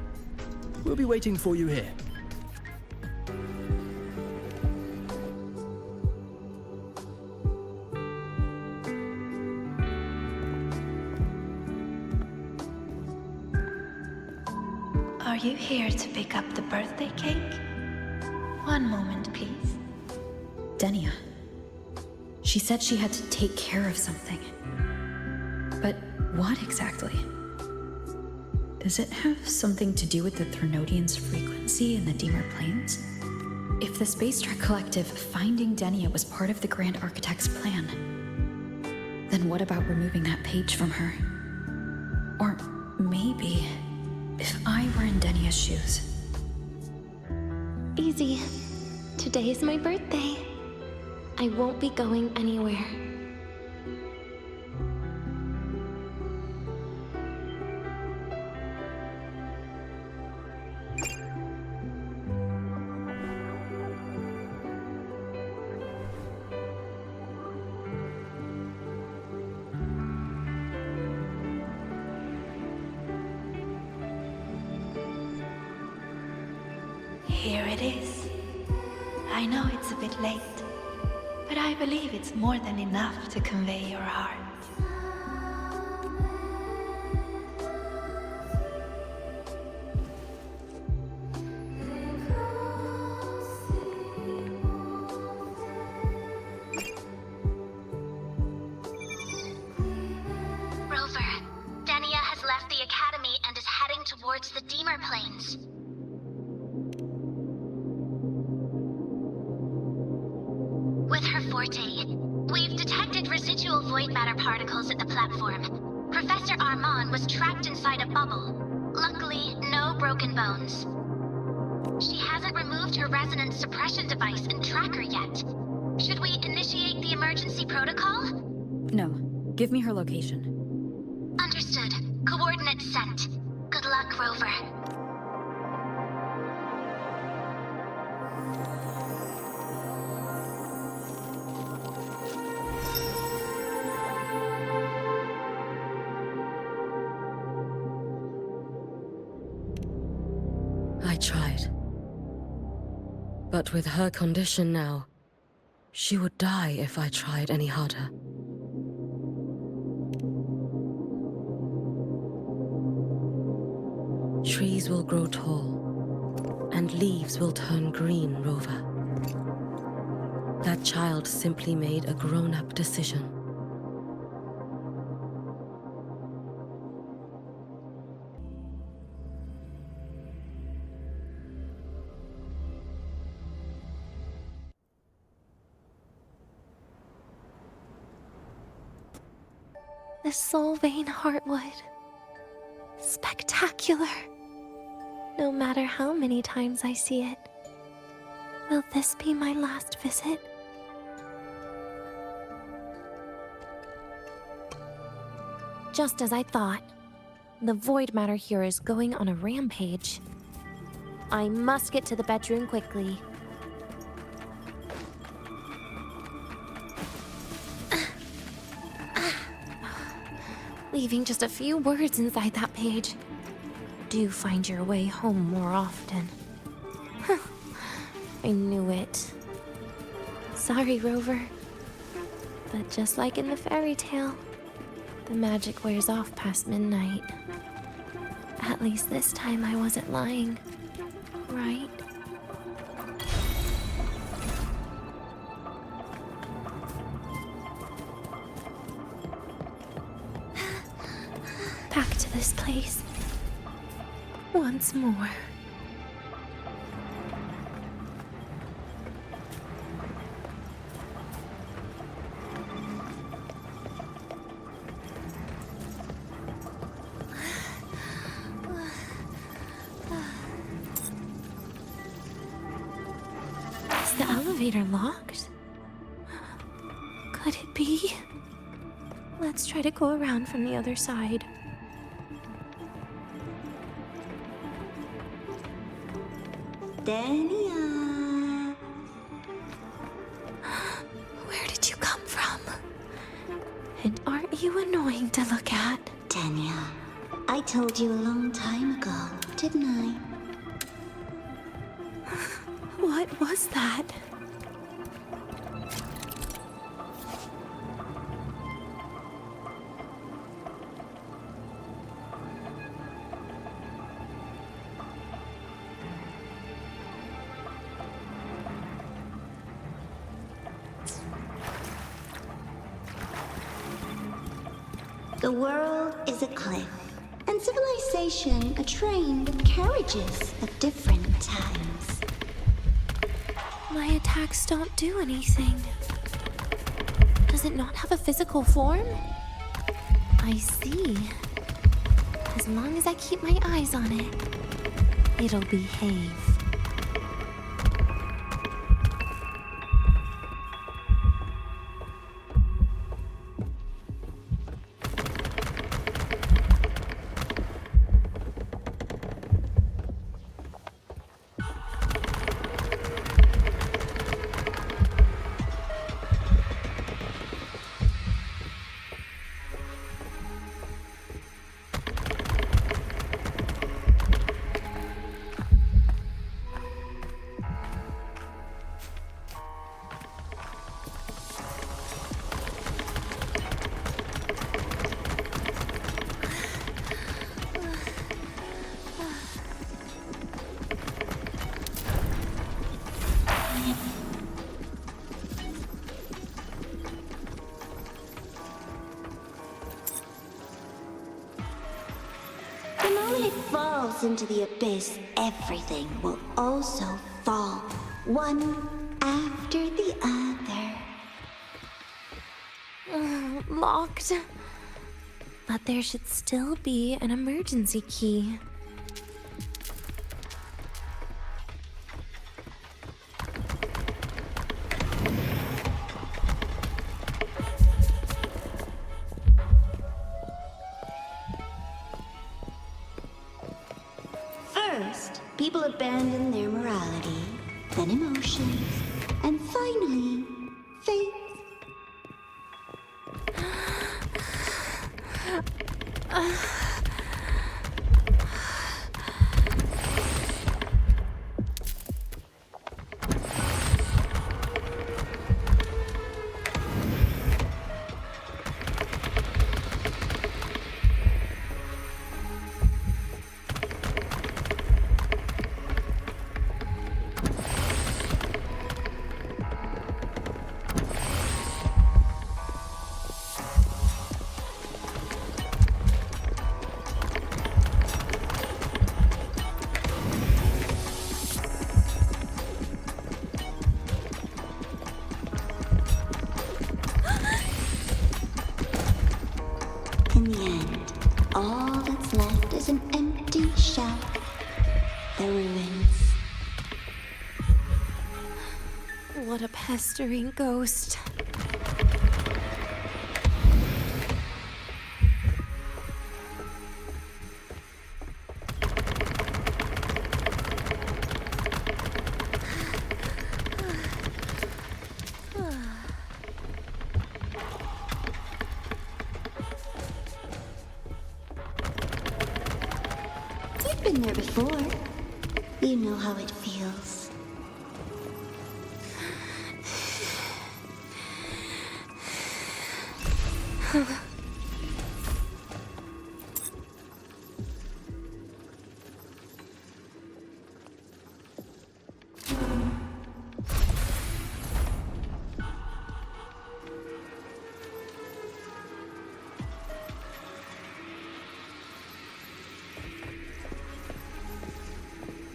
We'll be waiting for you here. Are you here to pick up the birthday cake? One moment, please. Denia. She said she had to take care of something. But what exactly? Does it have something to do with the Threnodian's frequency in the Deemer Planes? If the Space Trek Collective finding Denia was part of the Grand Architect's plan, then what about removing that page from her? Or maybe, if I were in Denia's shoes. Easy. Today is my birthday. I won't be going anywhere. Here it is. I know it's a bit late, but I believe it's more than enough to convey your heart. Rover, Denia has left the Academy and is heading towards the Deemer Planes. With her Forte, we've detected residual void matter particles at the platform. Professor Armand was trapped inside a bubble. Luckily, no broken bones. She hasn't removed her resonance suppression device and tracker yet. Should we initiate the emergency protocol? No. Give me her location. Understood. Coordinates sent. Good luck, Rover. I tried. But with her condition now, she would die if I tried any harder. Trees will grow tall, and leaves will turn green, Rover. That child simply made a grown-up decision. The Solvane Heartwood. Spectacular. No matter how many times I see it. Will this be my last visit? Just as I thought. The void matter here is going on a rampage. I must get to the bedroom quickly. leaving just a few words inside that page. Do find your way home more often. I knew it. Sorry, Rover. But just like in the fairy tale, the magic wears off past midnight. At least this time I wasn't lying, right? Back to this place. Once more. Is the elevator locked? Could it be? Let's try to go around from the other side. Dania! Where did you come from? And aren't you annoying to look at? Dania, I told you a long time ago, didn't I? What was that? The world is a cliff, and civilization a train with carriages of different times. My attacks don't do anything. Does it not have a physical form? I see. As long as I keep my eyes on it, it'll behave. The moment it falls into the abyss, everything will also fall, one after the other. Locked. But there should still be an emergency key. First, people abandon their morality, then emotions, and finally, faith. In the end, all that's left is an empty shell. The ruins. What a pestering ghost. been there before. You know how it feels.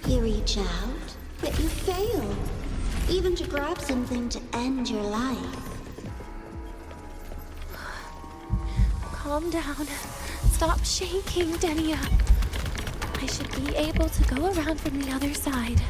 You reach out, but you fail. Even to grab something to end your life. Calm down. Stop shaking, Denia. I should be able to go around from the other side.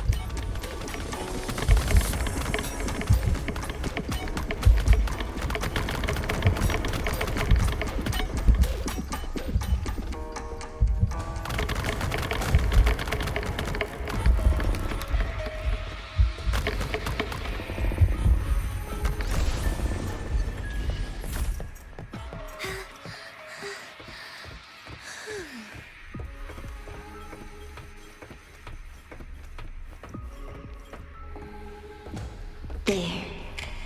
There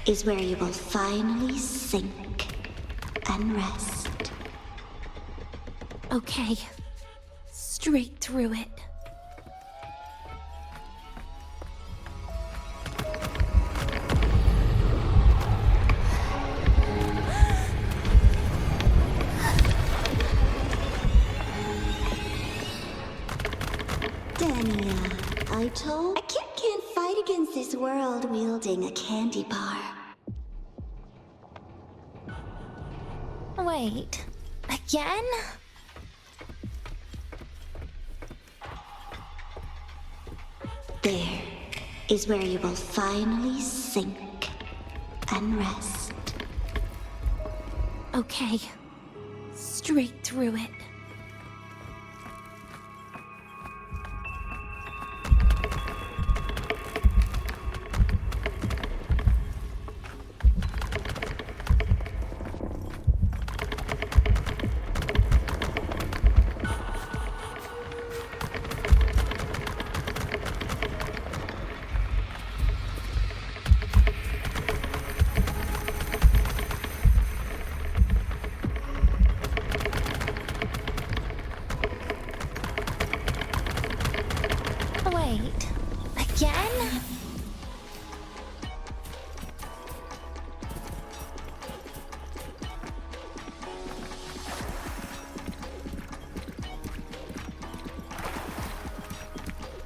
is where you will finally sink and rest. Okay. Straight through it. I can't fight against this world wielding a candy bar. Wait. Again? There is where you will finally sink and rest. Okay. Straight through it.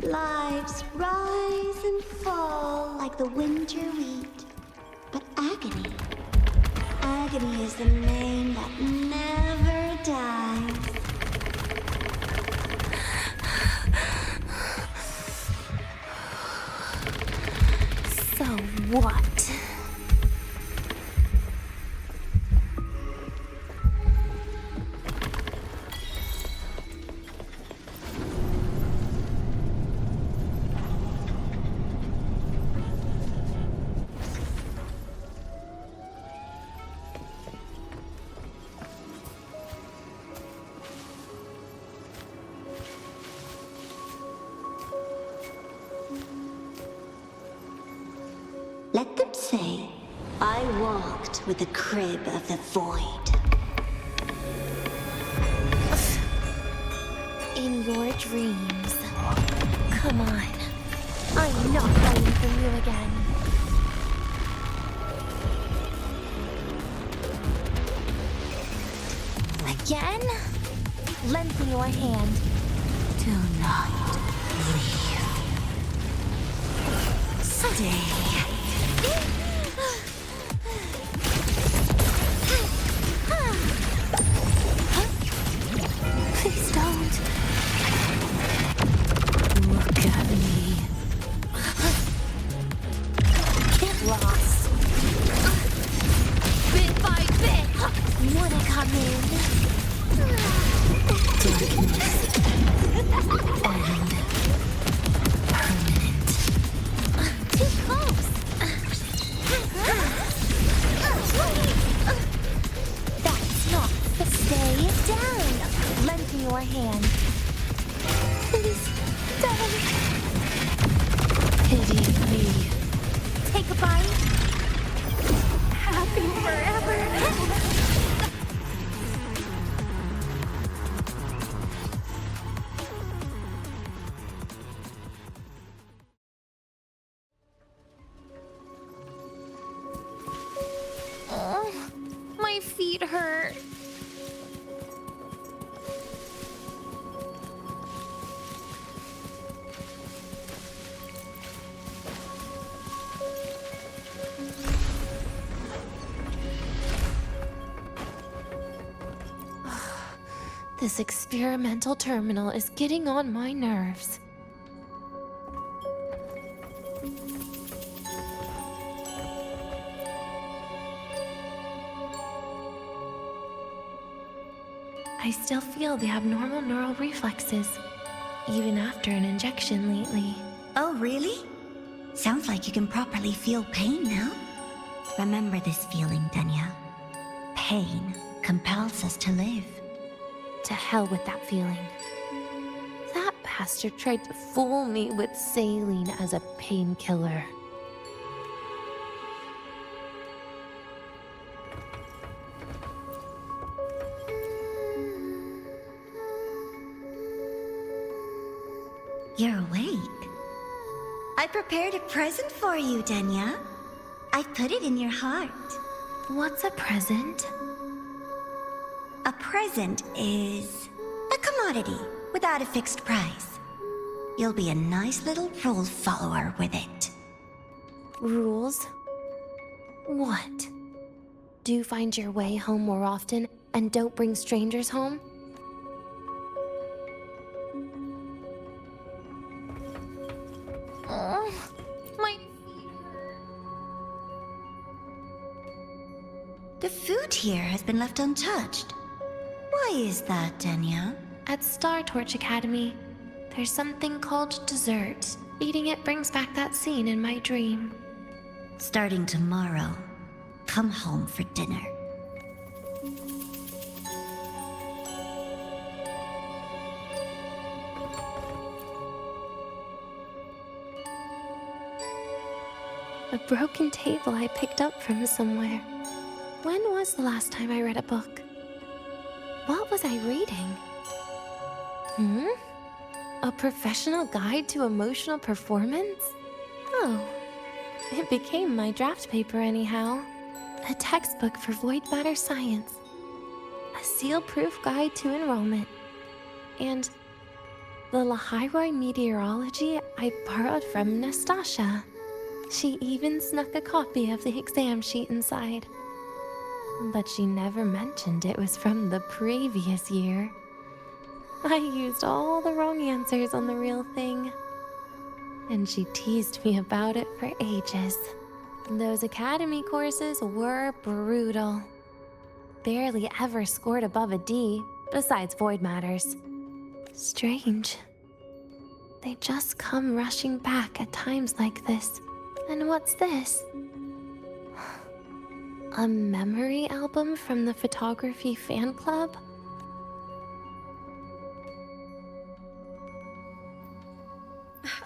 Lives rise and fall like the winter wheat. But agony is the name that never dies. So what? Let them say, I walked with the crib of the void. In your dreams. Come on. I'm not running from you again. Again? Lend me your hand. Do not leave. Stay. Please don't. Look at me. Get lost. Bit by bit. Wanna come in? Darkness. And permanent. Too close. That's not the stay down. Lend me your hand. Please, don't. Pity me. Take a bite. Happy forever. Oh, my feet hurt. This experimental terminal is getting on my nerves. I still feel the abnormal neural reflexes, even after an injection lately. Oh, really? Sounds like you can properly feel pain now. Remember this feeling, Denya. Pain compels us to live. To hell with that feeling. That bastard tried to fool me with saline as a painkiller. You're awake. I prepared a present for you, Denya. I put it in your heart. What's a present? A present is a commodity without a fixed price. You'll be a nice little rule follower with it. Rules? What? Do you find your way home more often and don't bring strangers home? Oh, my feet hurt. The food here has been left untouched. Why is that, Denya? At Star Torch Academy, there's something called dessert. Eating it brings back that scene in my dream. Starting tomorrow, come home for dinner. A broken table I picked up from somewhere. When was the last time I read a book? What was I reading? A professional guide to emotional performance? Oh, it became my draft paper anyhow. A textbook for void matter science. A seal-proof guide to enrollment. And the Lahai-Roi meteorology I borrowed from Nastasha. She even snuck a copy of the exam sheet inside. But she never mentioned it was from the previous year. I used all the wrong answers on the real thing. And she teased me about it for ages. Those academy courses were brutal. Barely ever scored above a D, besides void matters. Strange. They just come rushing back at times like this. And what's this? A memory album from the photography fan club?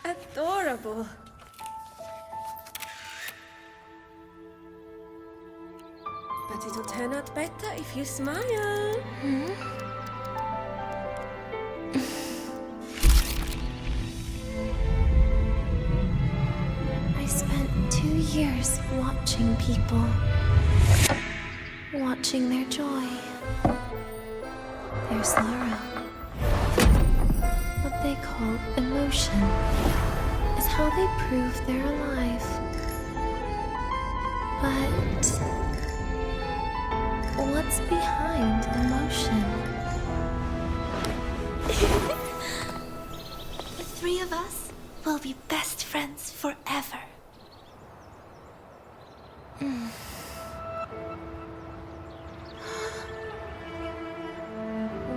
Adorable. But it'll turn out better if you smile. I spent 2 years watching people. Watching their joy. Their sorrow. What they call emotion is how they prove they're alive. But what's behind emotion? The three of us will be best friends forever.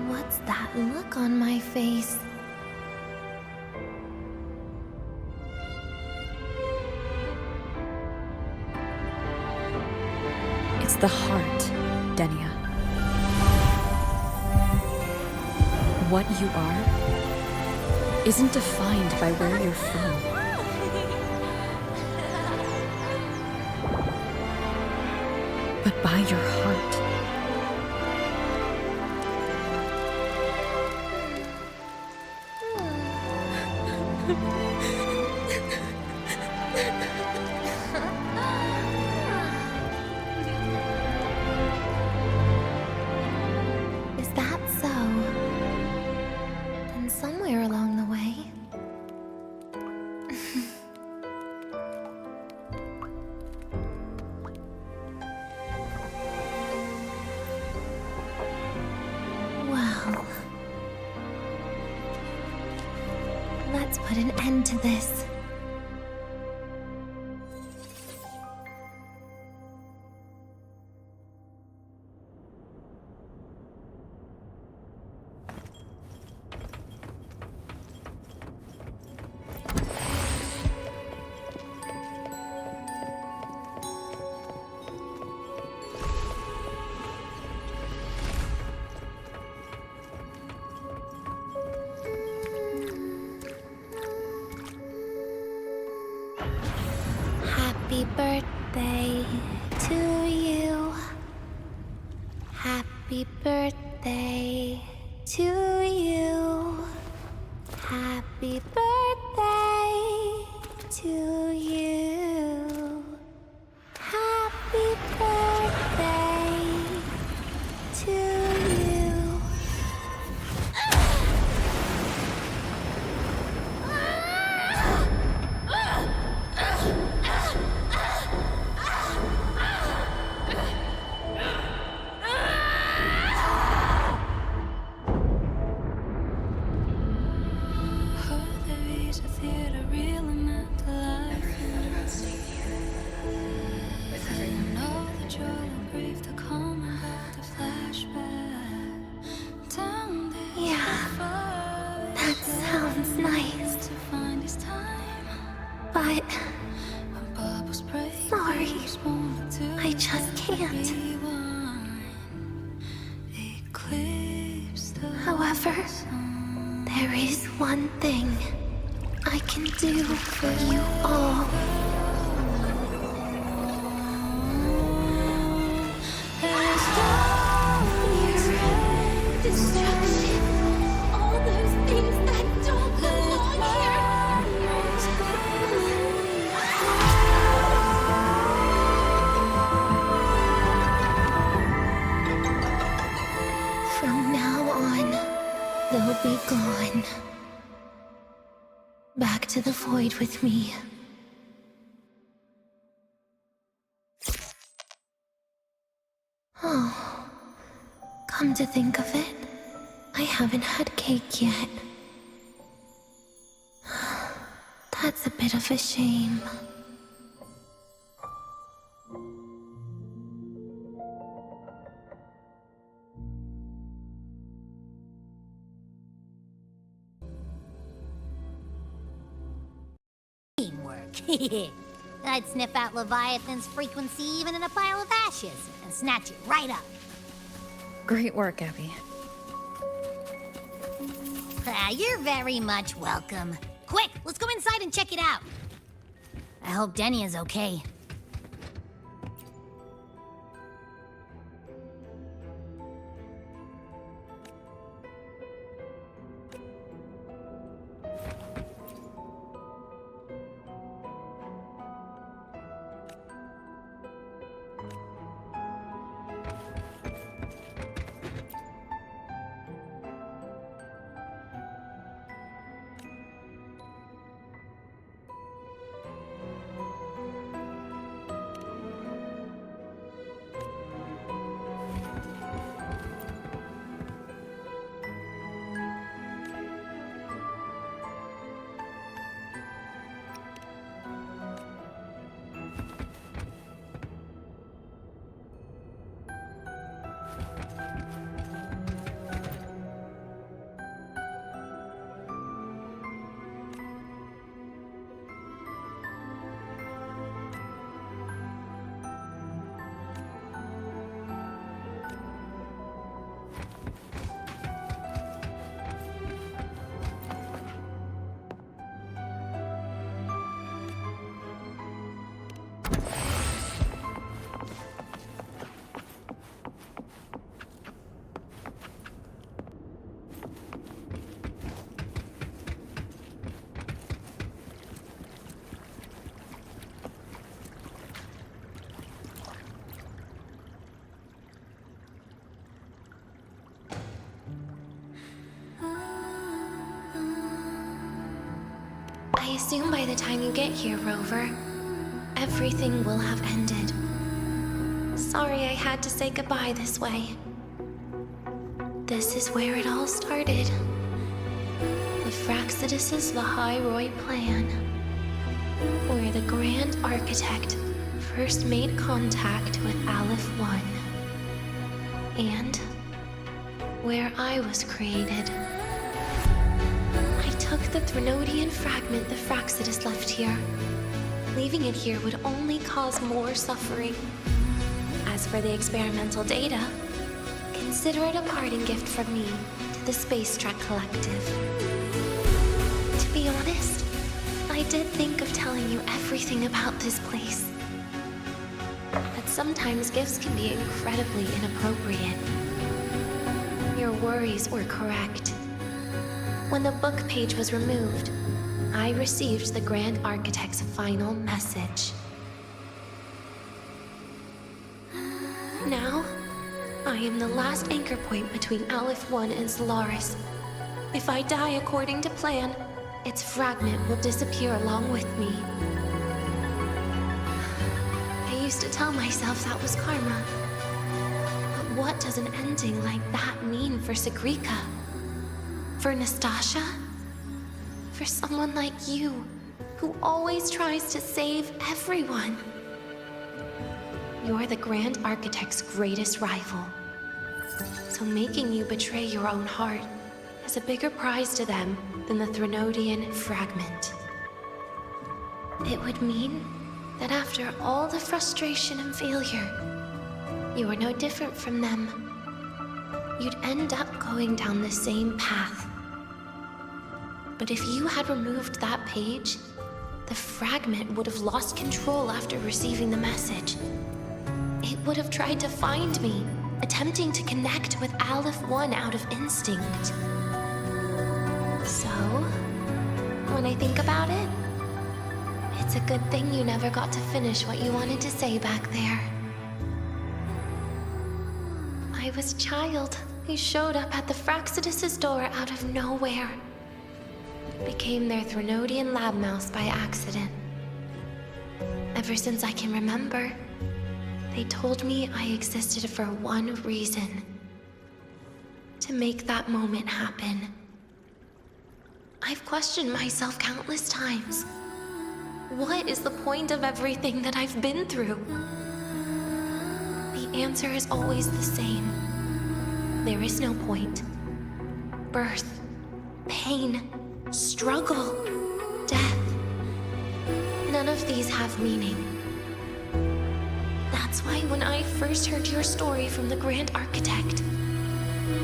What's that look on my face? It's the heart, Denya. What you are isn't defined by where you're from. But by your heart. Is that so? Then somewhere along the way... Well... Let's put an end to this. Happy birthday to you. Happy birthday to you. Happy birthday to you. Happy birthday to you. But... sorry. I just can't. However, there is one thing I can do for you all. Fear, destruction, all those things that don't belong here. From now on, they'll be gone. Back to the void with me. Oh, come to think of it, I haven't had cake yet. That's a bit of a shame. Teamwork. I'd sniff out Leviathan's frequency even in a pile of ashes and snatch it right up. Great work, Abby. You're very much welcome. Quick, let's go inside and check it out. I hope Denny is okay. assume by the time you get here, Rover, everything will have ended. Sorry I had to say goodbye this way. This is where it all started. The Fractsidus' Lahai-Roi plan, where the Grand Architect first made contact with Aleph-1, and where I was created. I took the Threnodian fragment the Fractsidus left here. Leaving it here would only cause more suffering. As for the experimental data, consider it a parting gift from me to the Space Trek Collective. To be honest, I did think of telling you everything about this place. But sometimes gifts can be incredibly inappropriate. Your worries were correct. When the book page was removed, I received the Grand Architect's final message. Now, I am the last anchor point between Aleph-1 and Solaris. If I die according to plan, its fragment will disappear along with me. I used to tell myself that was karma. But what does an ending like that mean for Sigrika? For Nastasha? For someone like you, who always tries to save everyone? You're the Grand Architect's greatest rival. So making you betray your own heart is a bigger prize to them than the Threnodian fragment. It would mean that after all the frustration and failure, you are no different from them. You'd end up going down the same path. But if you had removed that page, the fragment would have lost control after receiving the message. It would have tried to find me, attempting to connect with Aleph-1 out of instinct. So, when I think about it, it's a good thing you never got to finish what you wanted to say back there. I was a child who showed up at the Fractsidus' door out of nowhere. Became their Threnodian lab mouse by accident. Ever since I can remember, they told me I existed for one reason. To make that moment happen. I've questioned myself countless times. What is the point of everything that I've been through? The answer is always the same. There is no point. Birth, pain, struggle, death. None of these have meaning. That's why when I first heard your story from the Grand Architect,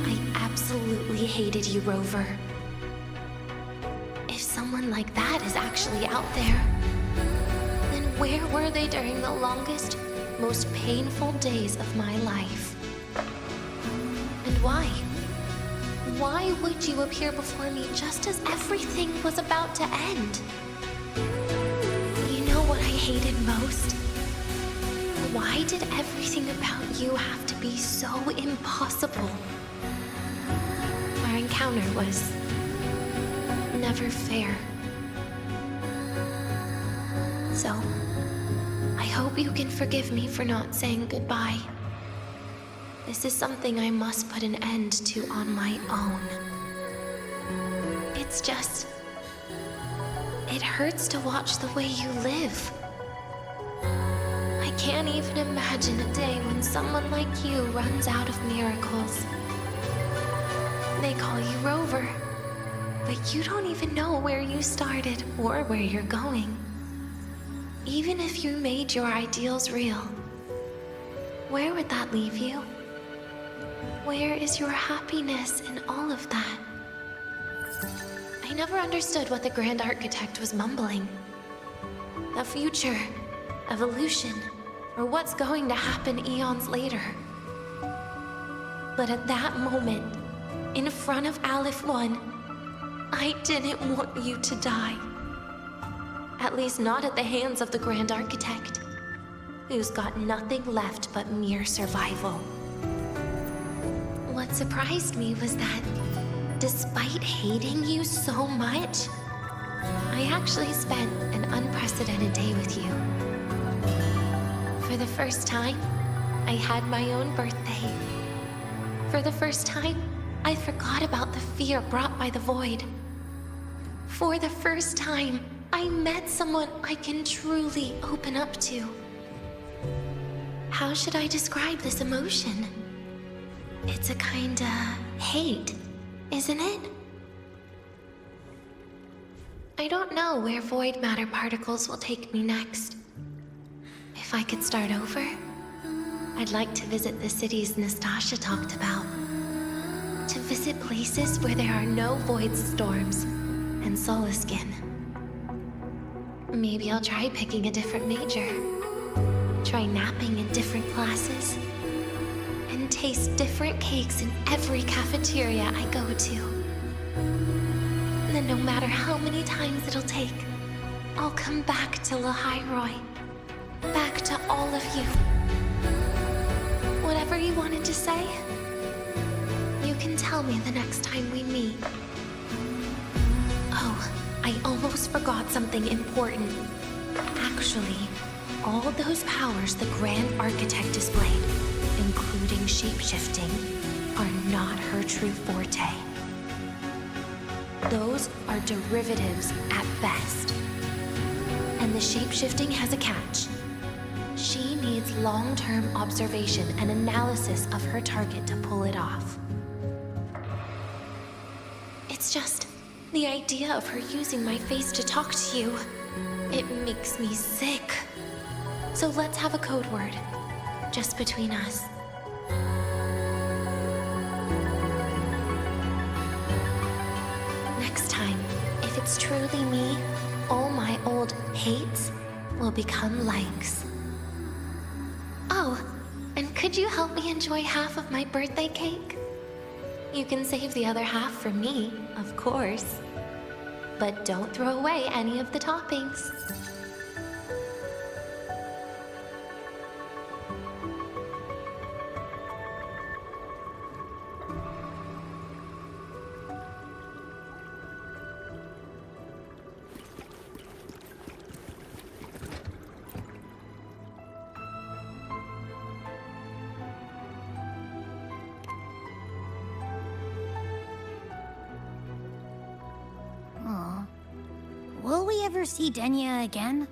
I absolutely hated you, Rover. If someone like that is actually out there, then where were they during the longest, most painful days of my life? And why? Why would you appear before me just as everything was about to end? You know what I hated most? Why did everything about you have to be so impossible? Our encounter was never fair. So, I hope you can forgive me for not saying goodbye. This is something I must put an end to on my own. It's just... it hurts to watch the way you live. I can't even imagine a day when someone like you runs out of miracles. They call you Rover, but you don't even know where you started or where you're going. Even if you made your ideals real, where would that leave you? Where is your happiness in all of that? I never understood what the Grand Architect was mumbling. The future, evolution, or what's going to happen eons later. But at that moment, in front of Aleph-1, I didn't want you to die. At least not at the hands of the Grand Architect, who's got nothing left but mere survival. What surprised me was that, despite hating you so much, I actually spent an unprecedented day with you. For the first time, I had my own birthday. For the first time, I forgot about the fear brought by the void. For the first time, I met someone I can truly open up to. How should I describe this emotion? It's a kinda hate, isn't it? I don't know where void matter particles will take me next. If I could start over, I'd like to visit the cities Nastasha talked about. To visit places where there are no void storms and Solaskin. Maybe I'll try picking a different major. Try napping in different classes. And taste different cakes in every cafeteria I go to. Then no matter how many times it'll take, I'll come back to Lahai-Roi. Back to all of you. Whatever you wanted to say, you can tell me the next time we meet. Oh, I almost forgot something important. Actually, all those powers the Grand Architect displayed, including shape-shifting, are not her true forte. Those are derivatives at best. And the shape-shifting has a catch. She needs long-term observation and analysis of her target to pull it off. It's just the idea of her using my face to talk to you. It makes me sick. So let's have a code word, just between us. Next time, if it's truly me, all my old hates will become likes. Oh, and could you help me enjoy half of my birthday cake? You can save the other half for me, of course. But don't throw away any of the toppings. Will we ever see Denya again?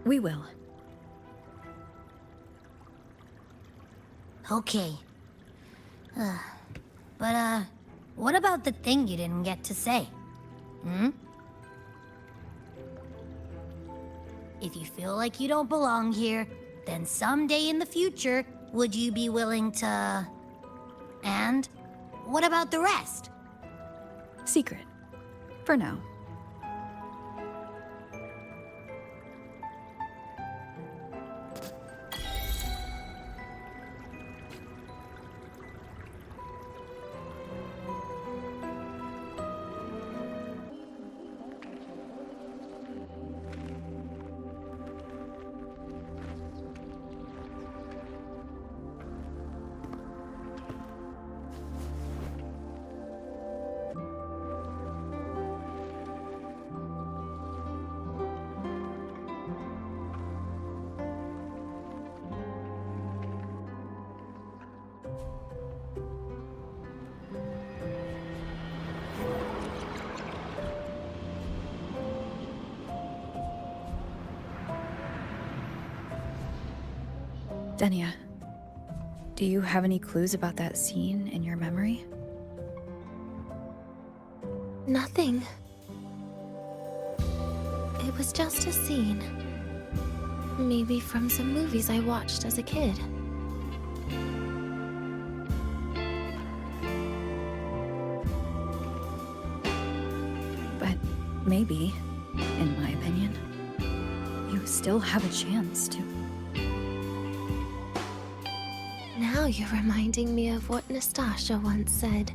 We will. Okay. But, what about the thing you didn't get to say? If you feel like you don't belong here, then someday in the future, would you be willing to... And what about the rest? Secret. For now. Denya, do you have any clues about that scene in your memory? Nothing. It was just a scene. Maybe from some movies I watched as a kid. But maybe, in my opinion, you still have a chance to... Now you're reminding me of what Nastasha once said.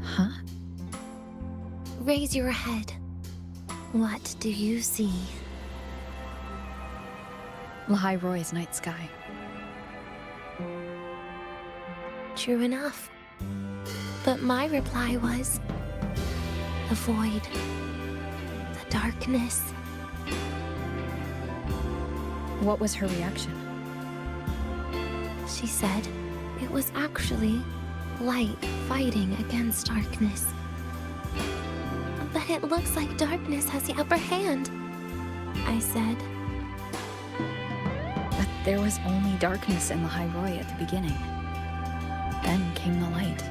Huh? Raise your head. What do you see? Lahai-Roi's night sky. True enough. But my reply was the void, the darkness. What was her reaction? She said it was actually light fighting against darkness. But it looks like darkness has the upper hand, I said. But there was only darkness in Lahai-Roi at the beginning. Then came the light.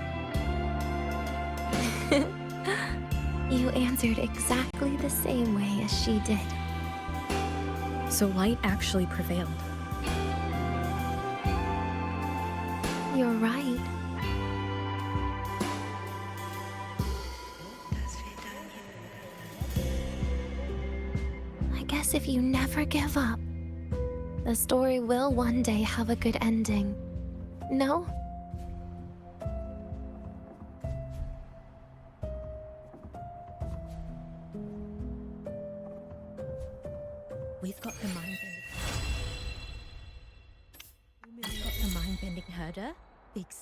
You answered exactly the same way as she did. So light actually prevailed. You're right. I guess if you never give up, the story will one day have a good ending. No? We've got the mind-bending herder. Big